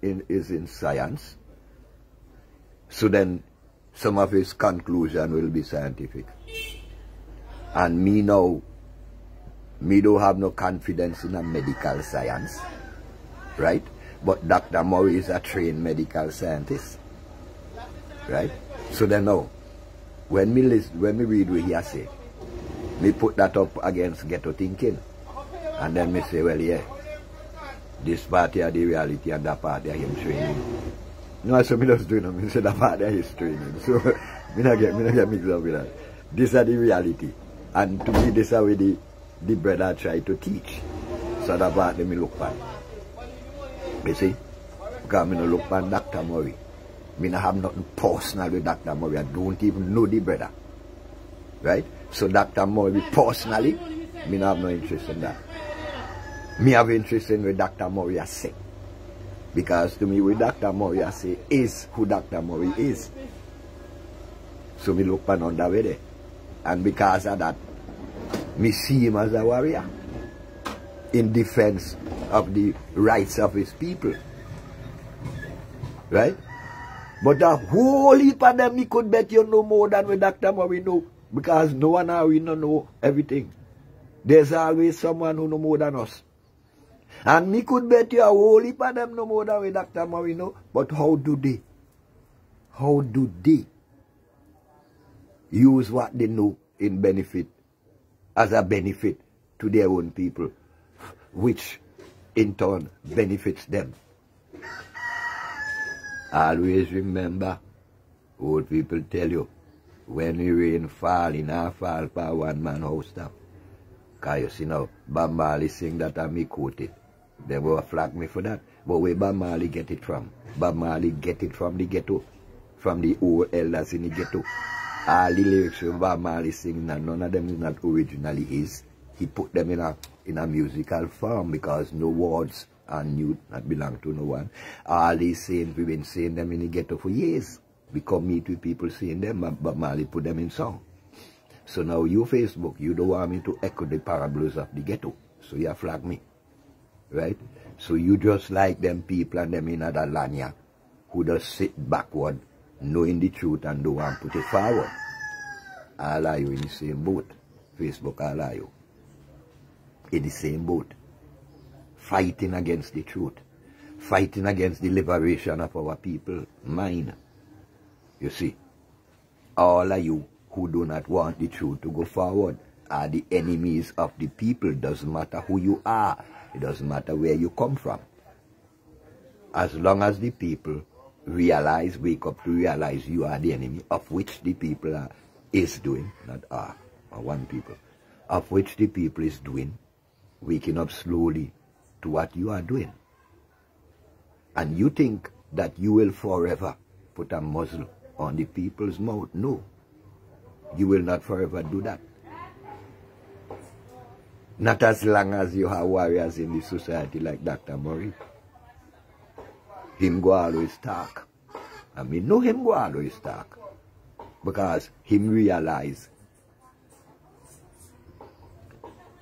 in science. So then some of his conclusion will be scientific. And me now, me don't have no confidence in a medical science. Right? But Dr. Murray is a trained medical scientist. Right? So then now, when me read what he say, me put that up against ghetto thinking. And then me say, well, yeah, this party are the reality and that party are him training. No, so me just doing it. Me say that party are his training. So me not get mixed up with that. These are the reality. And to me, this is how the brother try to teach. So that part me look at. You see? Because me no look at Dr. Murray. Me not have nothing personal with Dr. Murray. I don't even know the brother. Right? So Dr. Murray personally, me not have no interest in that. Me have interest in what Dr. Murray has said. Because to me, what Dr. Murray has said is who Dr. Murray is. So me look on that way there. And because of that, me see him as a warrior. In defense of the rights of his people. Right? But the whole heap of them, me could bet you know more than what Dr. Murray know. Because no one now we don't know everything. There's always someone who know more than us. And me could bet you a whole heap of them know more than what Dr. Murray know. But how do they? How do they use what they know in benefit, as a benefit to their own people, which in turn benefits them? Always remember, old people tell you, when the rain fall, it not fall for one man house top. Because you see now, Bob Marley sing that and me quote it. They will flag me for that. But where Bob Marley get it from? Bob Marley get it from the ghetto. From the old elders in the ghetto. All the lyrics from Bob Marley sing, and none of them is not originally his. He put them in a musical form because no words and new that belong to no one. All these sayings, we've been saying them in the ghetto for years. We come meet with people saying them, but Marley put them in song. So now you Facebook, you don't want me to echo the parables of the ghetto. So you flag me. Right? So you just like them people and them in other land who just sit backward, knowing the truth and don't want to put it forward. All are you in the same boat. Facebook, all are you in the same boat. Fighting against the truth. Fighting against the liberation of our people. Mind. You see, all of you who do not want the truth to go forward are the enemies of the people. Doesn't matter who you are. It doesn't matter where you come from. As long as the people realize, wake up to realize you are the enemy, of which the people is doing, not are, or one people, of which the people is doing, waking up slowly to what you are doing. And you think that you will forever put a muzzle on the people's mouth. No. You will not forever do that. Not as long as you have warriors in the society like Dr. Murray. Him go always talk. I mean, no, him go always talk. Because him realize.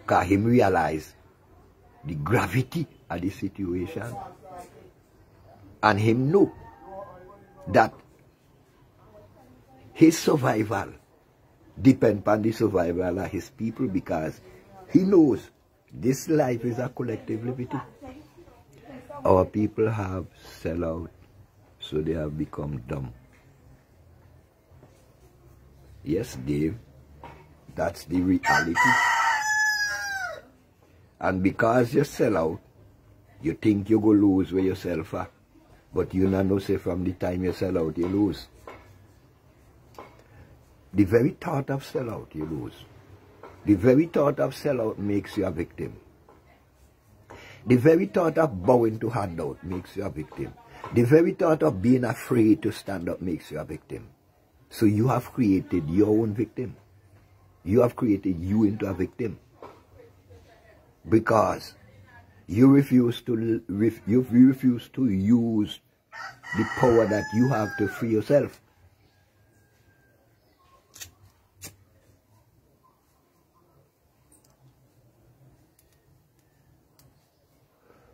Because him realize the gravity of the situation. And him know that his survival depend upon the survival of his people, because he knows this life is a collective liberty. Our people have sell out, so they have become dumb. Yes, Dave, that's the reality. And because you sell out, you think you go lose where yourself are. But you know say from the time you sell out, you lose. The very thought of sell out, you lose. The very thought of sell out makes you a victim. The very thought of bowing to handout makes you a victim. The very thought of being afraid to stand up makes you a victim. So you have created your own victim. You have created you into a victim. Because you refuse to use the power that you have to free yourself.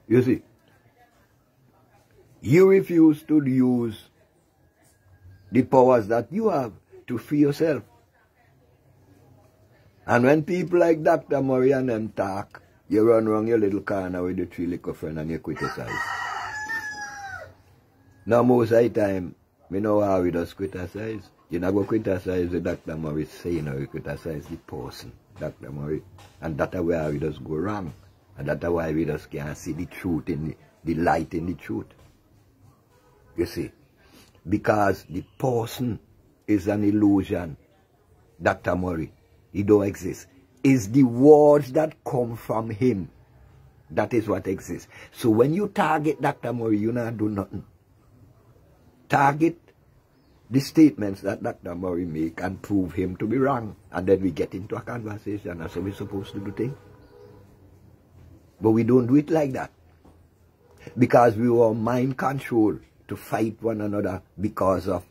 You see, you refuse to use the powers that you have to free yourself. And when people like Dr. Murray and them talk, you run around your little corner with the 3 little friend and you criticize. Now most of the time, we know how we just criticize. You not go criticize the Dr. Murray saying, or you criticize the person, Dr. Murray. And that's where we just go wrong. And that's why we just can't see the truth in the light in the truth. You see, because the person is an illusion, Dr. Murray, he don't exist. It's the words that come from him. That is what exists. So when you target Dr. Murray, you not do nothing. Target the statements that Dr. Murray make and prove him to be wrong. And then we get into a conversation. That's how we're supposed to do things. But we don't do it like that. Because we were mind control to fight one another because of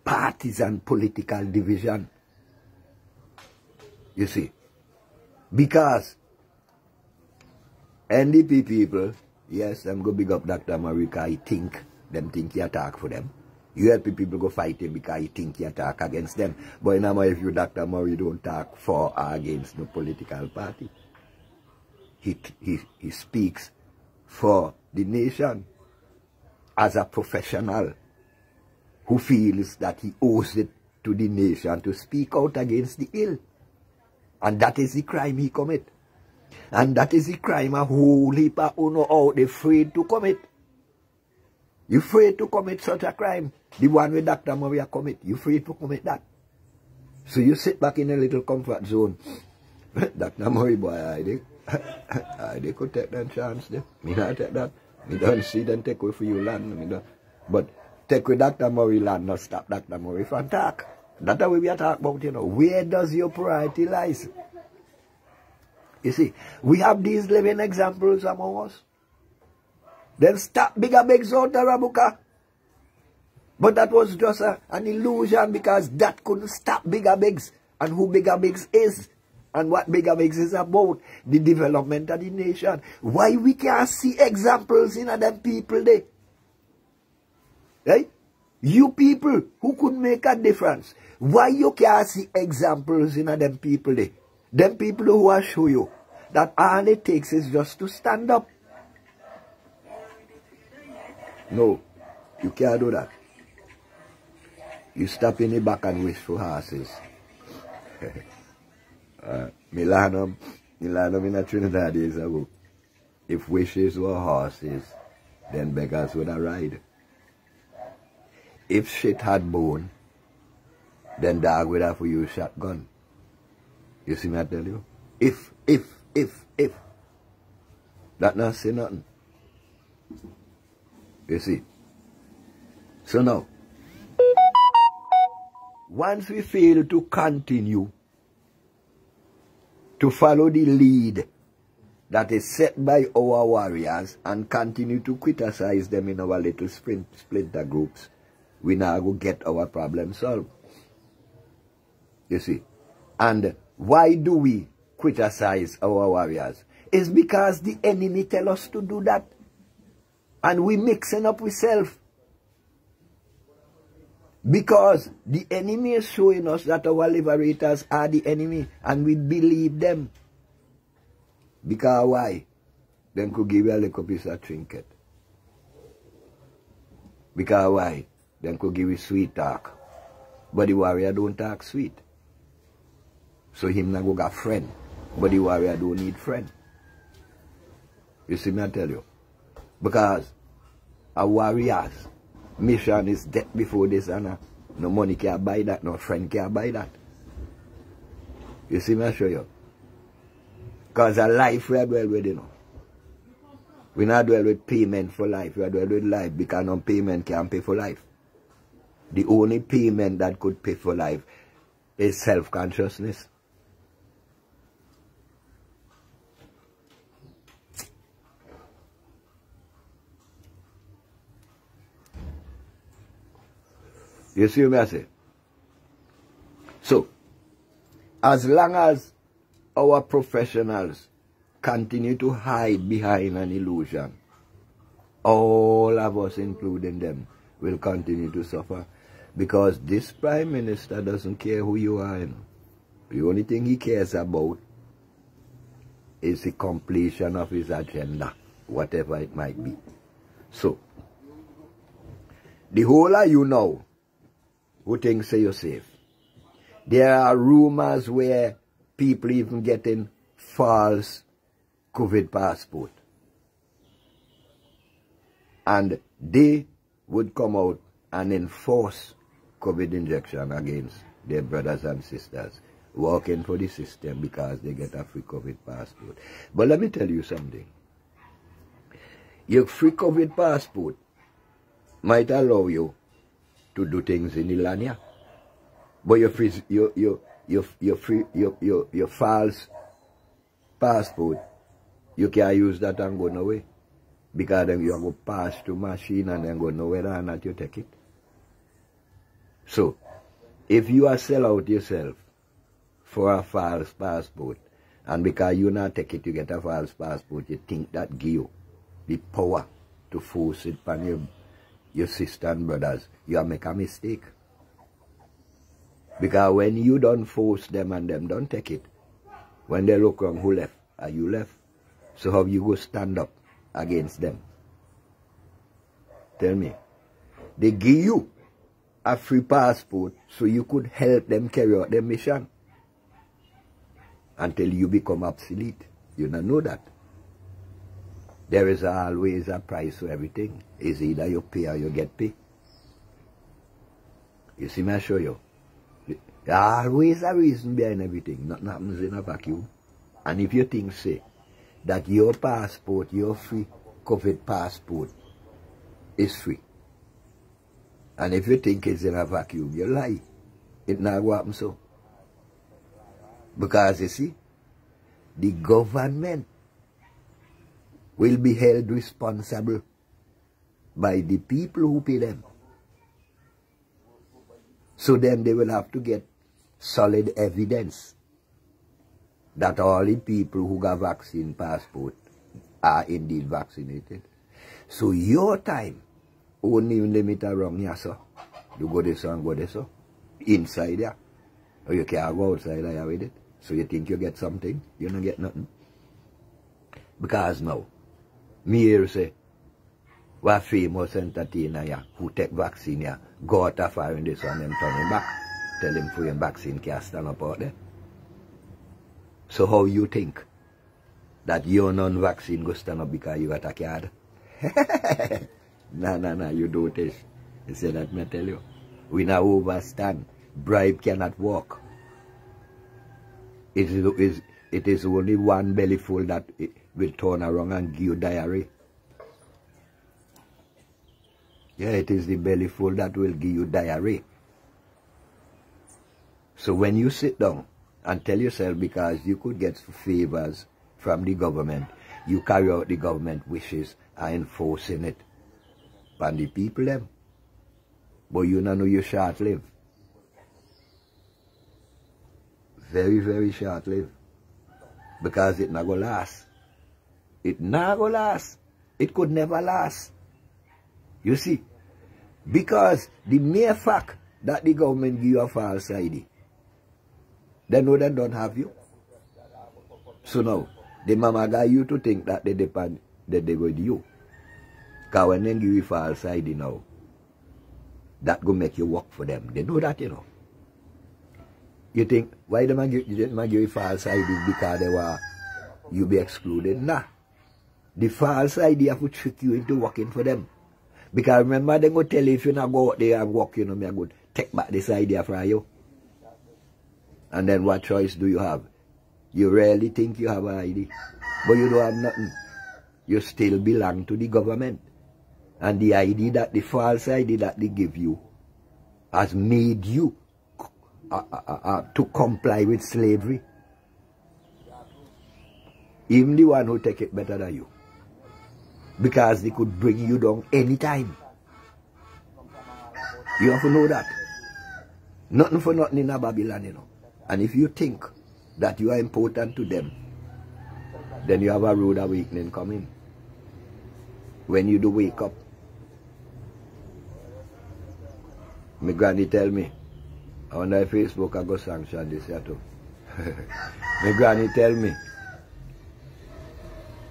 partisan political division. You see. Because NDP people, yes, them go big up Dr. Murray because them think he attack for them. ULP people go fight him because he think he attack against them. But if you Dr. Murray don't talk for or against no political party. He speaks for the nation as a professional who feels that he owes it to the nation to speak out against the ill. And that is the crime he commit. And that is the crime a whole heap of uno out afraid to commit. You afraid to commit such a crime. The one with Dr. Murray commit. You afraid to commit that. So you sit back in a little comfort zone. Dr. Murray boy, they could take that chance. Me not take that. Me don't see them take away for you land. But take with Dr. Murray land, not stop Dr. Murray from talk. That's the way we are talking about, you know. Where does your priority lies? You see, we have these living examples among us. Then stop bigger bigs out the Rabuka. But that was just an illusion because that couldn't stop bigger bigs. And who bigger bigs is. And what bigger bigs is about. The development of the nation. Why we can't see examples in them people there? Right? You people who could make a difference. Why you can't see examples in them people there? Them people who will show you that all it takes is just to stand up. No, you can't do that. You stop in the back and wish for horses. Milano in Trinidad years ago. If wishes were horses, then beggars would have ride. If shit had bone, then dog would have to use shotgun. You see me I tell you? If. That not say nothing. You see? So now, once we fail to continue to follow the lead that is set by our warriors and continue to criticize them in our little splinter groups, we now go get our problem solved. You see? And why do we criticize our warriors? It's because the enemy tell us to do that. And we mixing up with self. Because the enemy is showing us that our liberators are the enemy, and we believe them. Because why? Them could give you a little piece of trinket. Because why? Them could give you sweet talk. But the warrior don't talk sweet. So him not go got friend. But the warrior don't need friend. You see me I tell you? Because a warrior's mission is death before dishonor. No money can buy that, no friend can buy that. You see me I show you? Because a life we are dwell with, you know. We not dwell with payment for life, we are dwell with life because no payment can pay for life. The only payment that could pay for life is self-consciousness. You see what I say? So, as long as our professionals continue to hide behind an illusion, all of us, including them, will continue to suffer. Because this Prime Minister doesn't care who you are. You know? The only thing he cares about is the completion of his agenda, whatever it might be. So, the whole of you now, who think say you're safe. There are rumors where people even getting false COVID passport. And they would come out and enforce COVID injection against their brothers and sisters working for the system because they get a free COVID passport. But let me tell you something. Your free COVID passport might allow you to do things in the land, yeah. But your false passport, you can't use that and go nowhere. Because then you have to pass to machine and then go nowhere or not you take it. So, if you are sell out yourself for a false passport, and because you not take it, you get a false passport, you think that give you the power to force it on your sister and brothers, you make a mistake. Because when you don't force them and them don't take it, when they look wrong, who left? Are you left? So how you go stand up against them? Tell me. They give you a free passport so you could help them carry out their mission. Until you become obsolete. You don't know that. There is always a price for everything. It's either you pay or you get paid. You see me I show you? There's always a reason behind everything. Nothing happens in a vacuum. And if you think, say, that your passport, your free COVID passport is free. And if you think it's in a vacuum, you lie. It not go happen so. Because you see, the government will be held responsible by the people who pay them. So then they will have to get solid evidence that all the people who got vaccine passport are indeed vaccinated. So your time only limit around here, so. You go this and go this, so. Inside there. Or you can't go outside there with it. So you think you get something, you don't get nothing. Because now, me here say, what famous entertainer here who take vaccine here, go out of fire in this one and turn him back. Tell him for your vaccine can't stand up out there. So how you think that your non-vaccine go stand up because you got a card? No, you do this. You say that me tell you. We now overstand. Bribe cannot work. It is only one bellyful that will turn around and give you diarrhea. Yeah, it is the bellyful that will give you diarrhea. So when you sit down and tell yourself, because you could get favors from the government, you carry out the government wishes and enforcing it on the people them. But you don't know you're short-lived. Very, very short-lived. Because it not gonna last. It not gonna last. It could never last. You see, because the mere fact that the government give you a false ID, they know they don't have you. So now, the mama got you to think that they depend, that they with you. Because when they give you false ID now, that go make you work for them. They know that, you know. You think, why they give you false ID because they were, you be excluded? Nah. The false ID have to trick you into working for them. Because remember, they go tell you if you not go out there and work, you know, me I go take back this idea from you. And then what choice do you have? You really think you have an ID, but you don't have nothing. You still belong to the government. And the ID that, the false ID that they give you, has made you to comply with slavery. Even the one who take it better than you. Because they could bring you down anytime. You have to know that. Nothing for nothing in a Babylon, you know. And if you think that you are important to them, then you have a rude awakening coming. When you do wake up. My granny tell me, on my Facebook I go sanction this here too. My granny tell me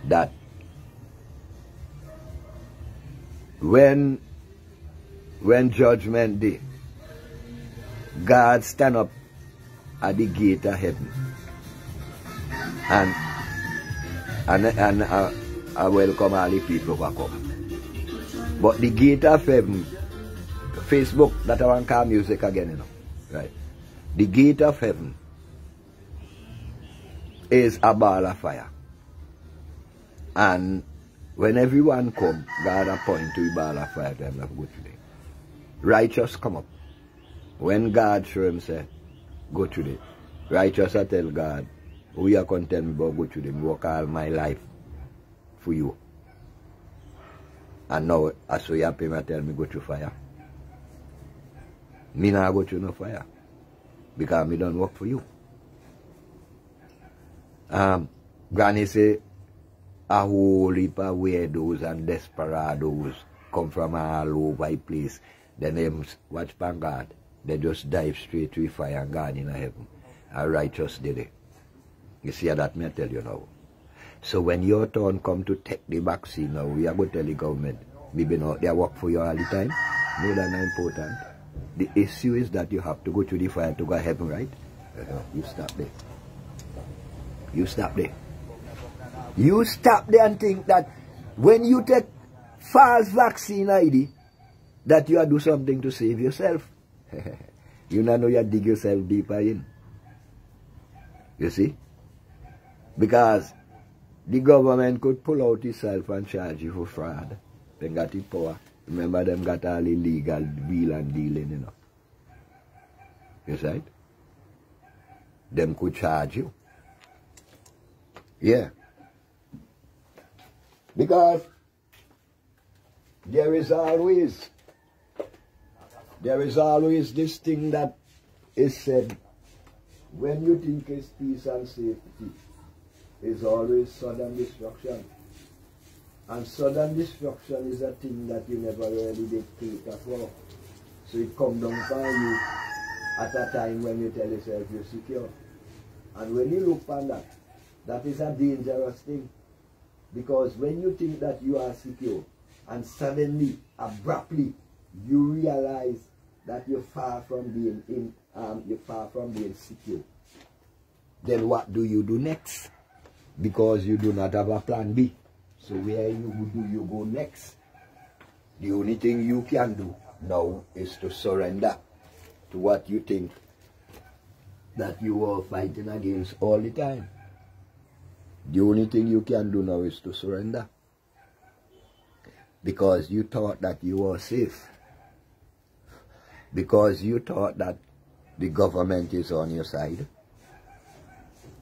that when judgment day, God stand up at the gate of heaven and I welcome all the people who come. But the gate of heaven, Facebook, that I want to call music again, you know. Right. The gate of heaven is a ball of fire. And when everyone come, God appoint to a ball of fire, them have to go today. Righteous come up. When God show him say, go today. Righteous I tell God, we are content about go today. Work all my life for you. And now, as so happy, I tell me go to fire. Me not go to no fire. Because me don't work for you. Granny say, a whole heap of weirdos and desperados come from all over the place. The names, watch pan God, they just dive straight to the fire and God in heaven. And righteous did it. You see that me I tell you now. So when your turn come to take the vaccine now, we are going to tell the government, maybe not they work for you all the time. No, that's not important. The issue is that you have to go to the fire to go to heaven, right? You stop there. You stop there. You stop there and think that when you take false vaccine ID, that you are do something to save yourself. You know you dig yourself deeper in. You see? Because the government could pull out itself and charge you for fraud. They got the power. Remember them got all illegal wheel and dealing, you know. You see? Them could charge you. Yeah. Because there is always this thing that is said, when you think it's peace and safety, is always sudden destruction. And sudden destruction is a thing that you never really dictate for. So it comes down for you at a time when you tell yourself you're secure. And when you look on that, that is a dangerous thing. Because when you think that you are secure, and suddenly, abruptly, you realize that you're far from being secure, then what do you do next? Because you do not have a plan B. So where do you go next? The only thing you can do now is to surrender to what you think that you are fighting against all the time. The only thing you can do now is to surrender. Because you thought that you were safe. Because you thought that the government is on your side.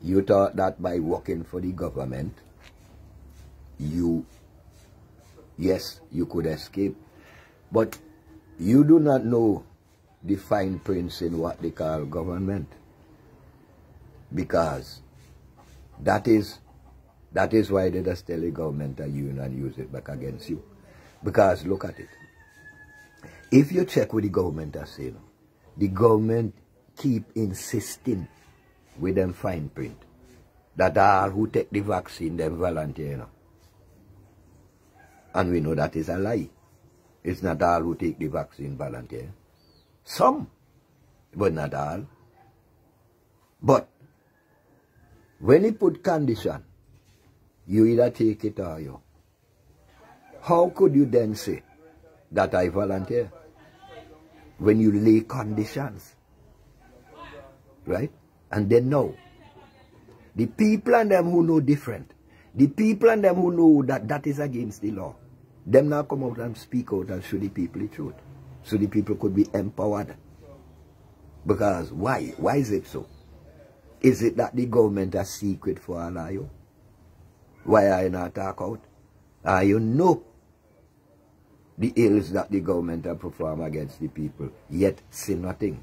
You thought that by working for the government, yes, you could escape. But you do not know the fine prints in what they call government. Because that is why they just tell the government that you and use it back against you. Because look at it. If you check what the government are saying, the government keep insisting with them fine print that all who take the vaccine, them volunteer, you know. And we know that is a lie. It's not all who take the vaccine volunteer. Some, but not all. But when he put condition, you either take it or you. How could you then say that I volunteer when you lay conditions? Right? And then no. The people and them who know different, the people and them who know that that is against the law, them now come out and speak out and show the people the truth. So the people could be empowered. Because why? Why is it so? Is it that the government has secret for all of you? Why are you not talk out? You know the ills that the government have performed against the people, yet say nothing.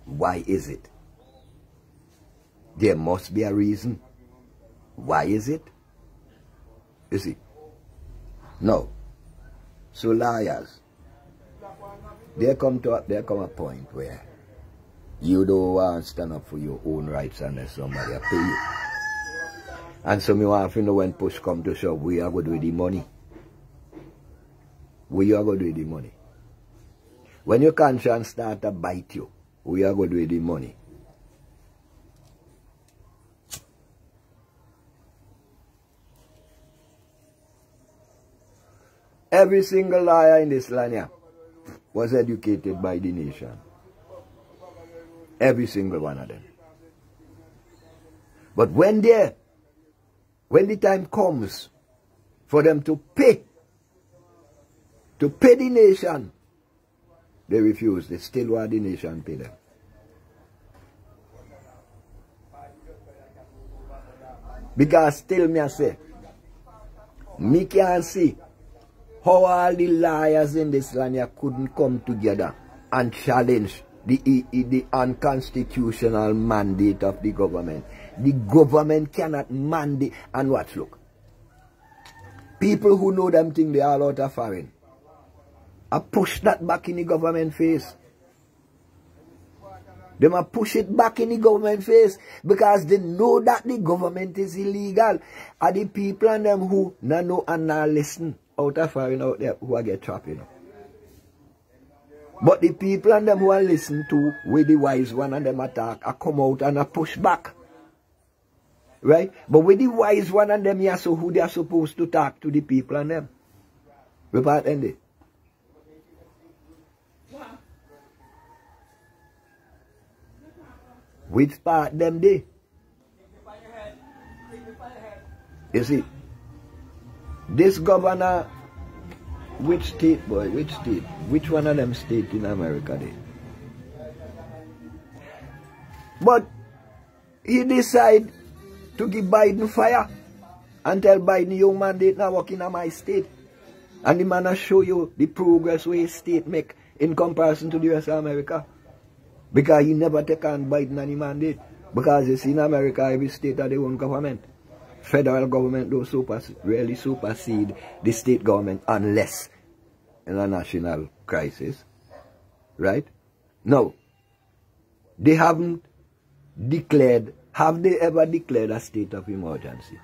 Why is it? There must be a reason. Why is it? You see? No. So liars, there come a point where you don't want to stand up for your own rights unless somebody pay you. And so me want to know when push come to shove, we are going to do with the money. We are going to do with the money. When your conscience start to bite you, we are going to do with the money. Every single liar in this land here was educated by the nation. Every single one of them. But when the time comes for them to pay the nation, they refuse. They still want the nation pay them. Because still me I say, me can't see how all the liars in this land here couldn't come together and challenge the unconstitutional mandate of the government. The government cannot mandate. And watch, look. People who know them think they are out of foreign. I push that back in the government face. They must push it back in the government face because they know that the government is illegal. And the people and them who not know and not listen out of foreign out there who are get trapped, you know. But the people and them who are listened to with the wise one and them attack, I come out and I push back. Right? But with the wise one and them, so who they are supposed to talk to the people and them? We part ended. Which part them they? You see, this governor, which state, boy, which state? Which one of them state in America they? But he decide to give Biden fire and tell Biden, young man, they not working in my state. And the man will show you the progress where his state make in comparison to the rest of America. Because he never take on Biden any mandate. Because you see in America, every state has their own government. Federal government don't really supersede the state government unless in a national crisis. Right? No. They haven't declared, have they ever declared a state of emergency?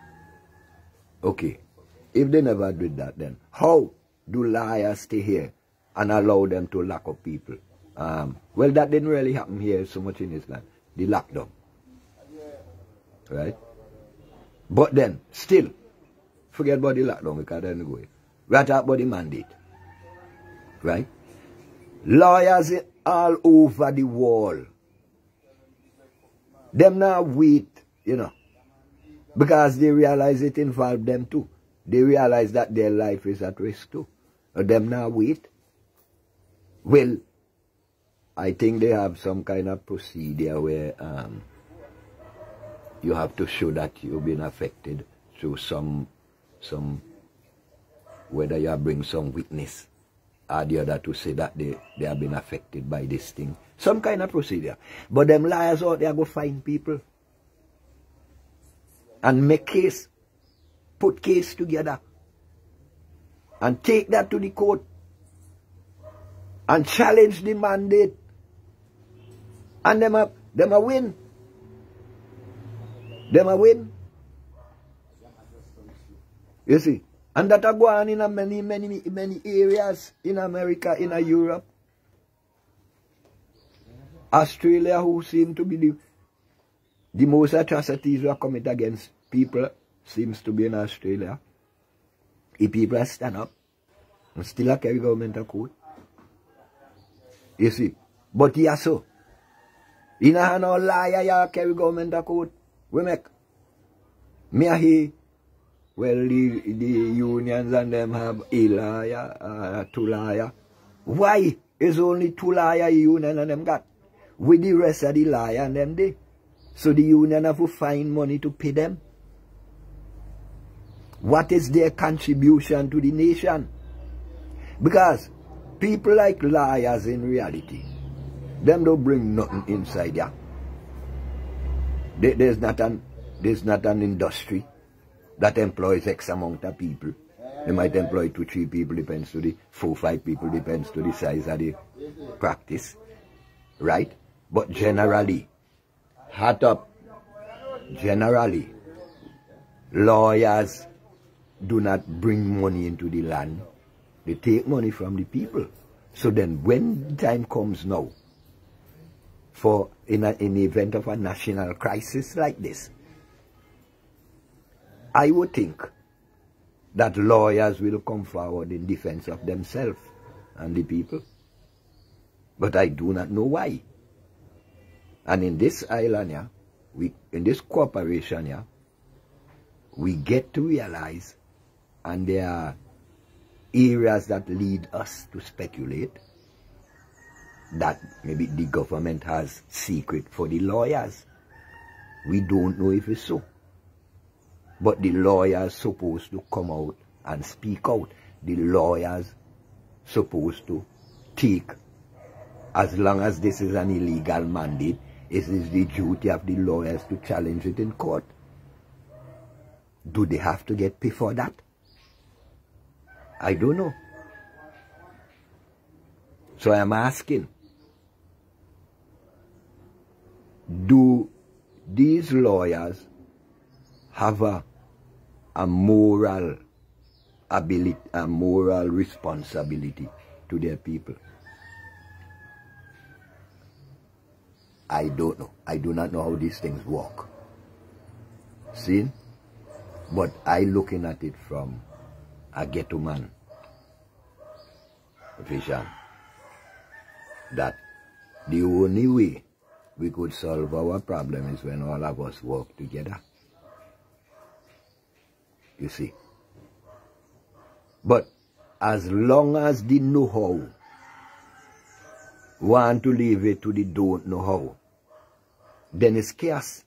Okay. If they never did that, then how do liars stay here and allow them to lock up people? Well, that didn't really happen here so much in this land. The lockdown. Right? But then, still, forget about the lockdown because they're not going. We are talking about the mandate. Right? Lawyers all over the world. Them now wait, you know, because they realize it involves them too. They realize that their life is at risk too. Them now wait. Well, I think they have some kind of procedure where you have to show that you've been affected through some whether you bring some witness or the other to say that they have been affected by this thing. Some kind of procedure. But them liars out there go find people and make case, put case together and take that to the court and challenge the mandate And them a win. Them a win. You see? And that are going in a many areas in America, in Europe. Australia, who seem to be the most atrocities were committed against people, seems to be in Australia. If people stand up and still a carry governmental code. You see? But yeah, so. In a no liar, you carry governmental code. We make. Me a hear. Well, the unions and them have a liar, 2 liar. Why is only 2 liar union and them got? With the rest of the liar and them they. So the union have to find money to pay them. What is their contribution to the nation? Because people like liars in reality, them don't bring nothing inside there. There's not an industry that employs X amount of people. They might employ 2, 3 people, depends to the 4, 5 people, depends to the size of the practice. Right? But generally, generally, lawyers do not bring money into the land. They take money from the people. So then when the time comes now, for in the event of a national crisis like this, I would think that lawyers will come forward in defense of themselves and the people. But I do not know why. And in this island here, in this cooperation here, we get to realize, and there are areas that lead us to speculate, that maybe the government has secret for the lawyers. We don't know if it's so. But the lawyers supposed to come out and speak out. The lawyers supposed to take, as long as this is an illegal mandate, it is the duty of the lawyers to challenge it in court. Do they have to get paid for that? I don't know. So I am asking, do these lawyers have a moral ability, a moral responsibility to their people? I don't know. I do not know how these things work. See? But I looking at it from a ghetto man vision, that the only way we could solve our problem is when all of us work together. You see. But as long as the know-how want to leave it to the don't know how, then it's chaos.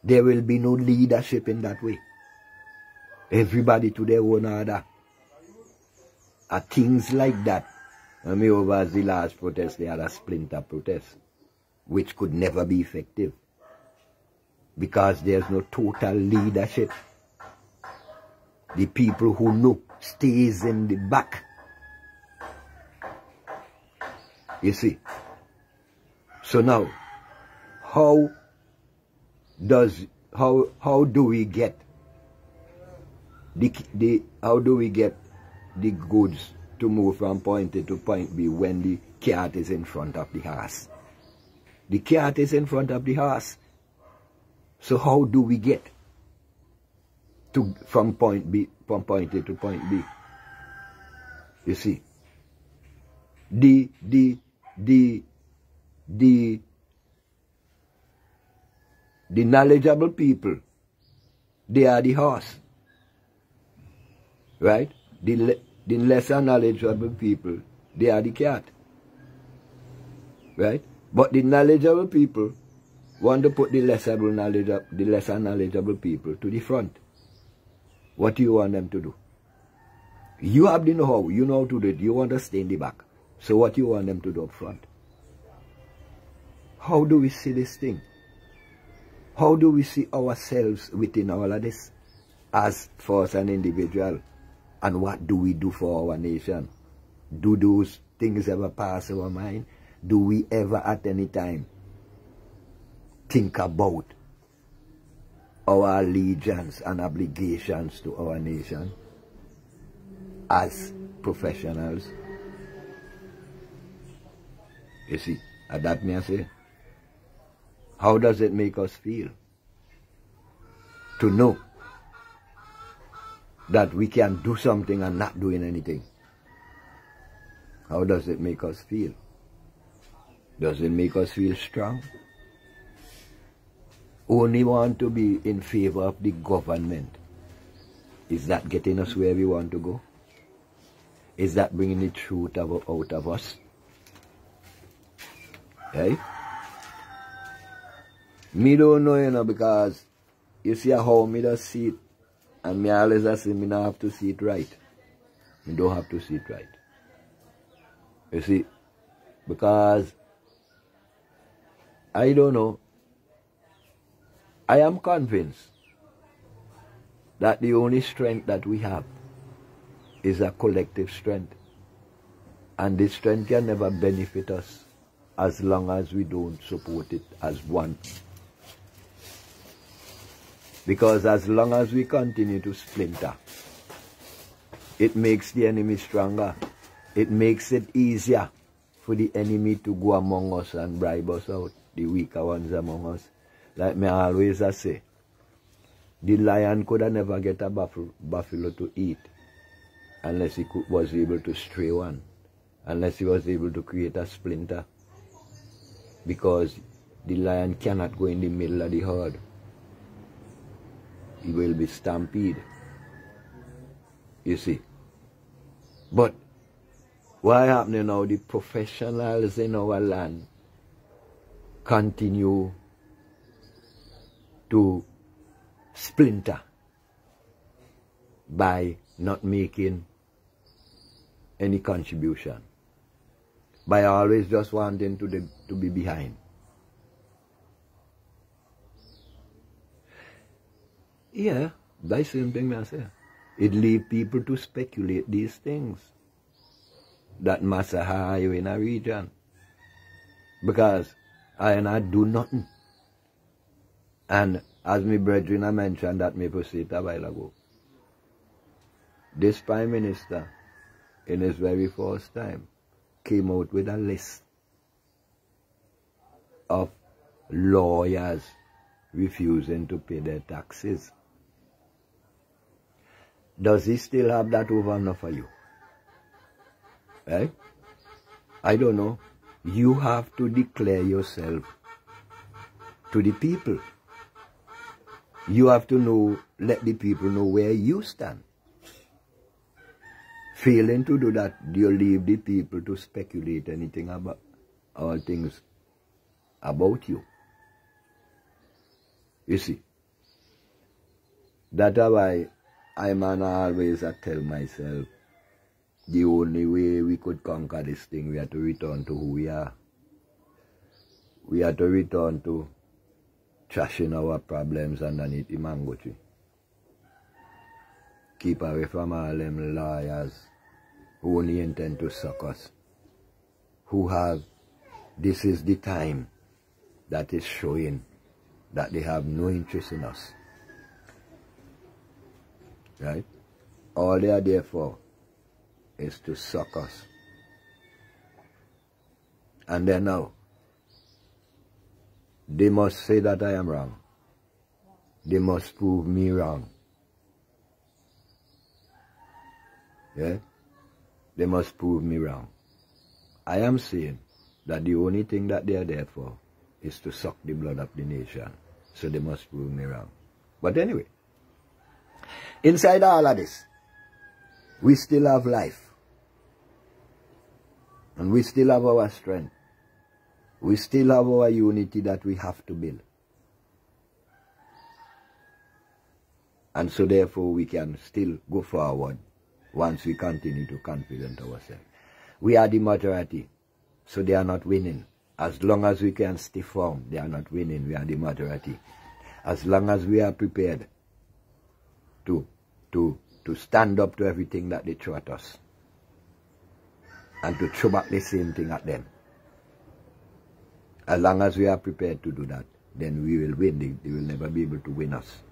There will be no leadership in that way. Everybody to their own order. Things like that. I mean, over the last protest, they had a splinter protest, which could never be effective, because there's no total leadership. The people who know stays in the back. You see. So now, how do we get the goods to move from point A to point B when the cart is in front of the horse? The cart is in front of the horse. So how do we get from point A to point B? You see, the knowledgeable people, they are the horse, right? The lesser knowledgeable people, they are the cat, right? But the knowledgeable people want to put the lesser knowledgeable people to the front. What do you want them to do? You have the know-how, you know how to do it, you want to stay in the back. So what do you want them to do up front? How do we see this thing? How do we see ourselves within all of this as for us an individual? And what do we do for our nation? Do those things ever pass our mind? Do we ever at any time think about our allegiance and obligations to our nation as professionals? You see, at that may I say, how does it make us feel to know that we can do something and not doing anything? How does it make us feel? Does it make us feel strong? Only want to be in favor of the government. Is that getting us where we want to go? Is that bringing the truth out of us? Hey? Me don't know, you know, because you see how me just see it, and me always say me don't have to see it right. Me don't have to see it right. You see, because I don't know, I am convinced that the only strength that we have is a collective strength. And this strength can never benefit us as long as we don't support it as one. Because as long as we continue to splinter, it makes the enemy stronger. It makes it easier for the enemy to go among us and bribe us out, the weaker ones among us. Like me always say, the lion could have never get a buffalo to eat unless he was able to stray one, unless he was able to create a splinter. Because the lion cannot go in the middle of the herd. He will be stampeded. You see. But what happening now? The professionals in our land continue to splinter by not making any contribution, by always just wanting to be behind. Yeah, that's the same thing I say. It leaves people to speculate these things that matter how you in a region. Because I do nothing. And as my brethren I mentioned that me proceed a while ago, this Prime Minister, in his very first time, came out with a list of lawyers refusing to pay their taxes. Does he still have that over enough for you? Eh? I don't know. You have to declare yourself to the people. You have to know, let the people know where you stand. Failing to do that, you leave the people to speculate anything about all things about you. You see, that's why I man always tell myself, the only way we could conquer this thing, we have to return to who we are. We have to return to trashing our problems underneath the mango tree. Keep away from all them lawyers who only intend to suck us. Who have, this is the time that is showing that they have no interest in us. Right? All they are there for is to suck us. And then now, they must say that I am wrong. They must prove me wrong. Yeah? They must prove me wrong. I am saying that the only thing that they are there for is to suck the blood of the nation. So they must prove me wrong. But anyway, inside all of this, we still have life. And we still have our strength. We still have our unity that we have to build. And so therefore we can still go forward once we continue to confident ourselves. We are the majority, so they are not winning. As long as we can stay firm, they are not winning, we are the majority. As long as we are prepared to stand up to everything that they throw at us, and to throw back the same thing at them. As long as we are prepared to do that, then we will win. They will never be able to win us,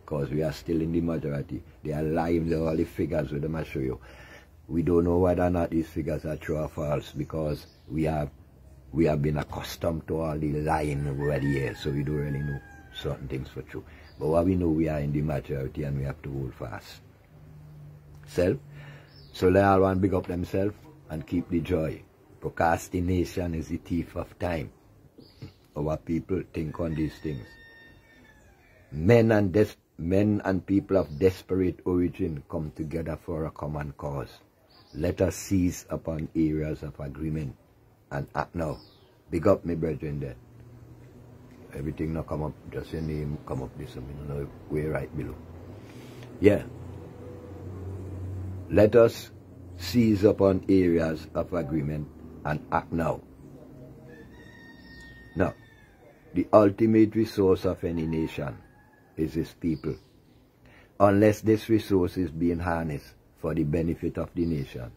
because we are still in the majority. They are lying with all the figures with them I show you. We don't know whether or not these figures are true or false, because we have been accustomed to all the lying over the years, so we don't really know certain things for true. But what we know, we are in the majority and we have to hold fast. So let all one big up themselves and keep the joy. Procrastination is the thief of time. Our people think on these things. Men and people of desperate origin come together for a common cause. Let us seize upon areas of agreement and act now. Big up me brethren there. Everything not come up, just your name come up this, way right below. Yeah. Let us seize upon areas of agreement and act now. Now, the ultimate resource of any nation is its people. Unless this resource is being harnessed for the benefit of the nation,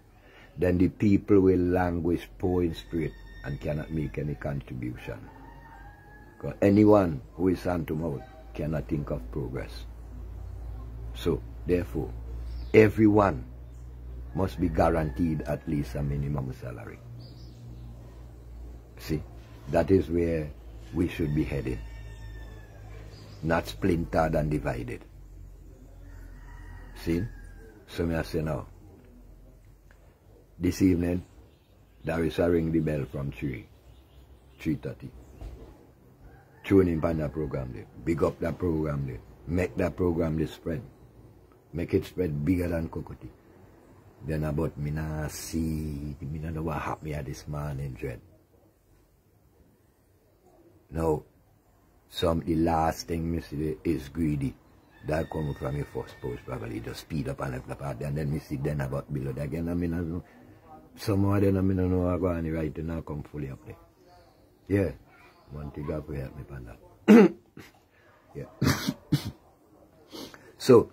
then the people will languish poor in spirit and cannot make any contribution. Because anyone who is hand to mouth cannot think of progress. So, therefore, everyone must be guaranteed at least a minimum salary. See, that is where we should be heading. Not splintered and divided. See? So me I say now, this evening, there is a ring the bell from 3:30. Tune in on that program there. Big up that program there. Make that program there spread. Make it spread bigger than Cocotti. Then about me nah see, me nah know what happened at this morning, dread. Now, the last thing me see is greedy. That come from your first post, probably just speed up and left the party, and then me see then about below that again. I mean, I know some of them I mean, I know I go on the right and now come fully up there. Yeah, one thing God will help me on that. Yeah. So,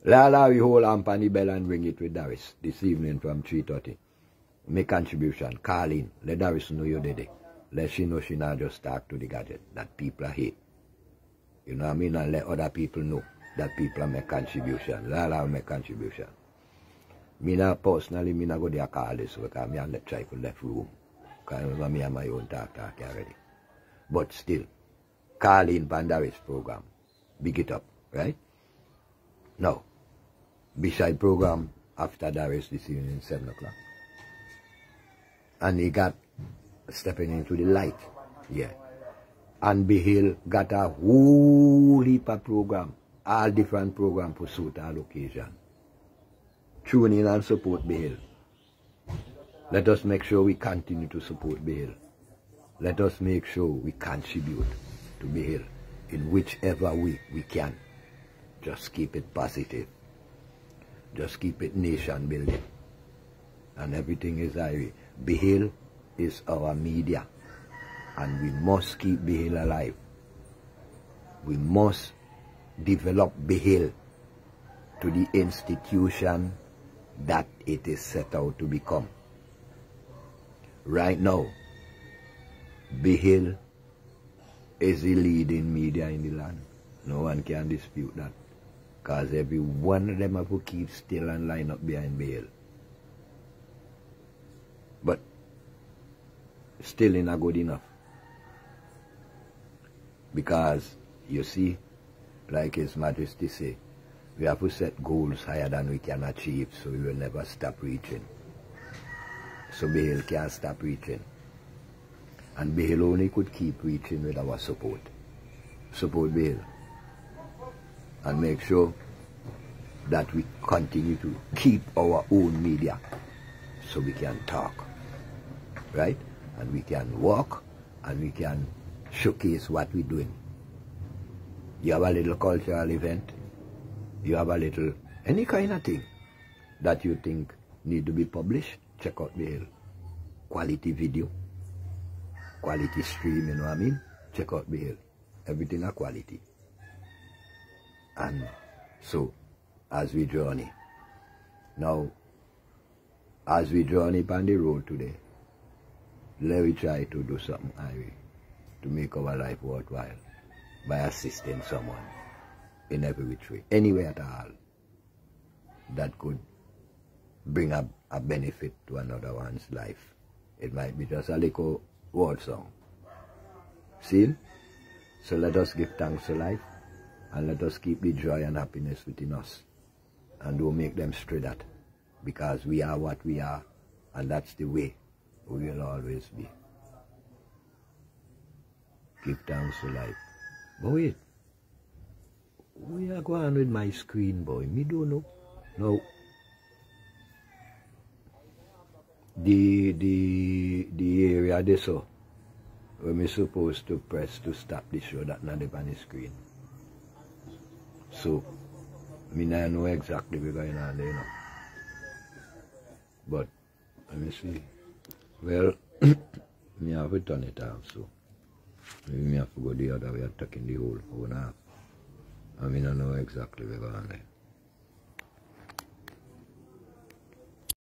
Lala, we hold on the bell and ring it with Darius this evening from 3:30. Make contribution, call in, let Darius know you did it. Let she know she not just talk to the gadget that people hate. You know what I mean? And let other people know that people make contribution. Lala make contribution. Me now personally, me not go there call this because me and let try for left room. Because me have my own talk already. But still, call in Pandaris program. Big it up, right? Now, beside program after Darius this evening 7 o'clock. And he got stepping into the light. Yeah. And Bill got a whole heap of program, all different program for suit all occasion. Tune in and support Bill. Let us make sure we continue to support Bill. Let us make sure we contribute to Bill in whichever way we can. Just keep it positive. Just keep it nation building. And everything is Irie. Bill is our media. And we must keep Bill alive. We must develop Bill to the institution that it is set out to become. Right now, Bill is the leading media in the land. No one can dispute that. Because every one of them have to keep still and line up behind Bill. But still not good enough. Because, you see, like His Majesty say, we have to set goals higher than we can achieve, so we will never stop reaching. So Bill can't stop reaching. And Bill only could keep reaching with our support. Support Bill. And make sure that we continue to keep our own media so we can talk. Right? And we can walk and we can showcase what we're doing. You have a little cultural event, you have a little, any kind of thing that you think need to be published, check out Bill. Quality video, quality stream, you know what I mean? Check out Bill. Everything are quality. And so, as we journey, now, as we journey on the road today, let me try to do something, Irie. to make our life worthwhile by assisting someone in every which way, anywhere at all, that could bring a benefit to another one's life. It might be just a little word song. See? So let us give thanks to life, and let us keep the joy and happiness within us, and don't make them stray that, because we are what we are, and that's the way we will always be. Give thanks to life. But wait, we are going with my screen, boy. Me don't know. No. The area they saw where me supposed to press to stop the show, that not on the screen. So me not know exactly what's going on there, you know. But let me see. Well, me have to turn it off, so maybe me have to go the other way and tuck in the whole phone off. I mean, I know exactly what's going on there.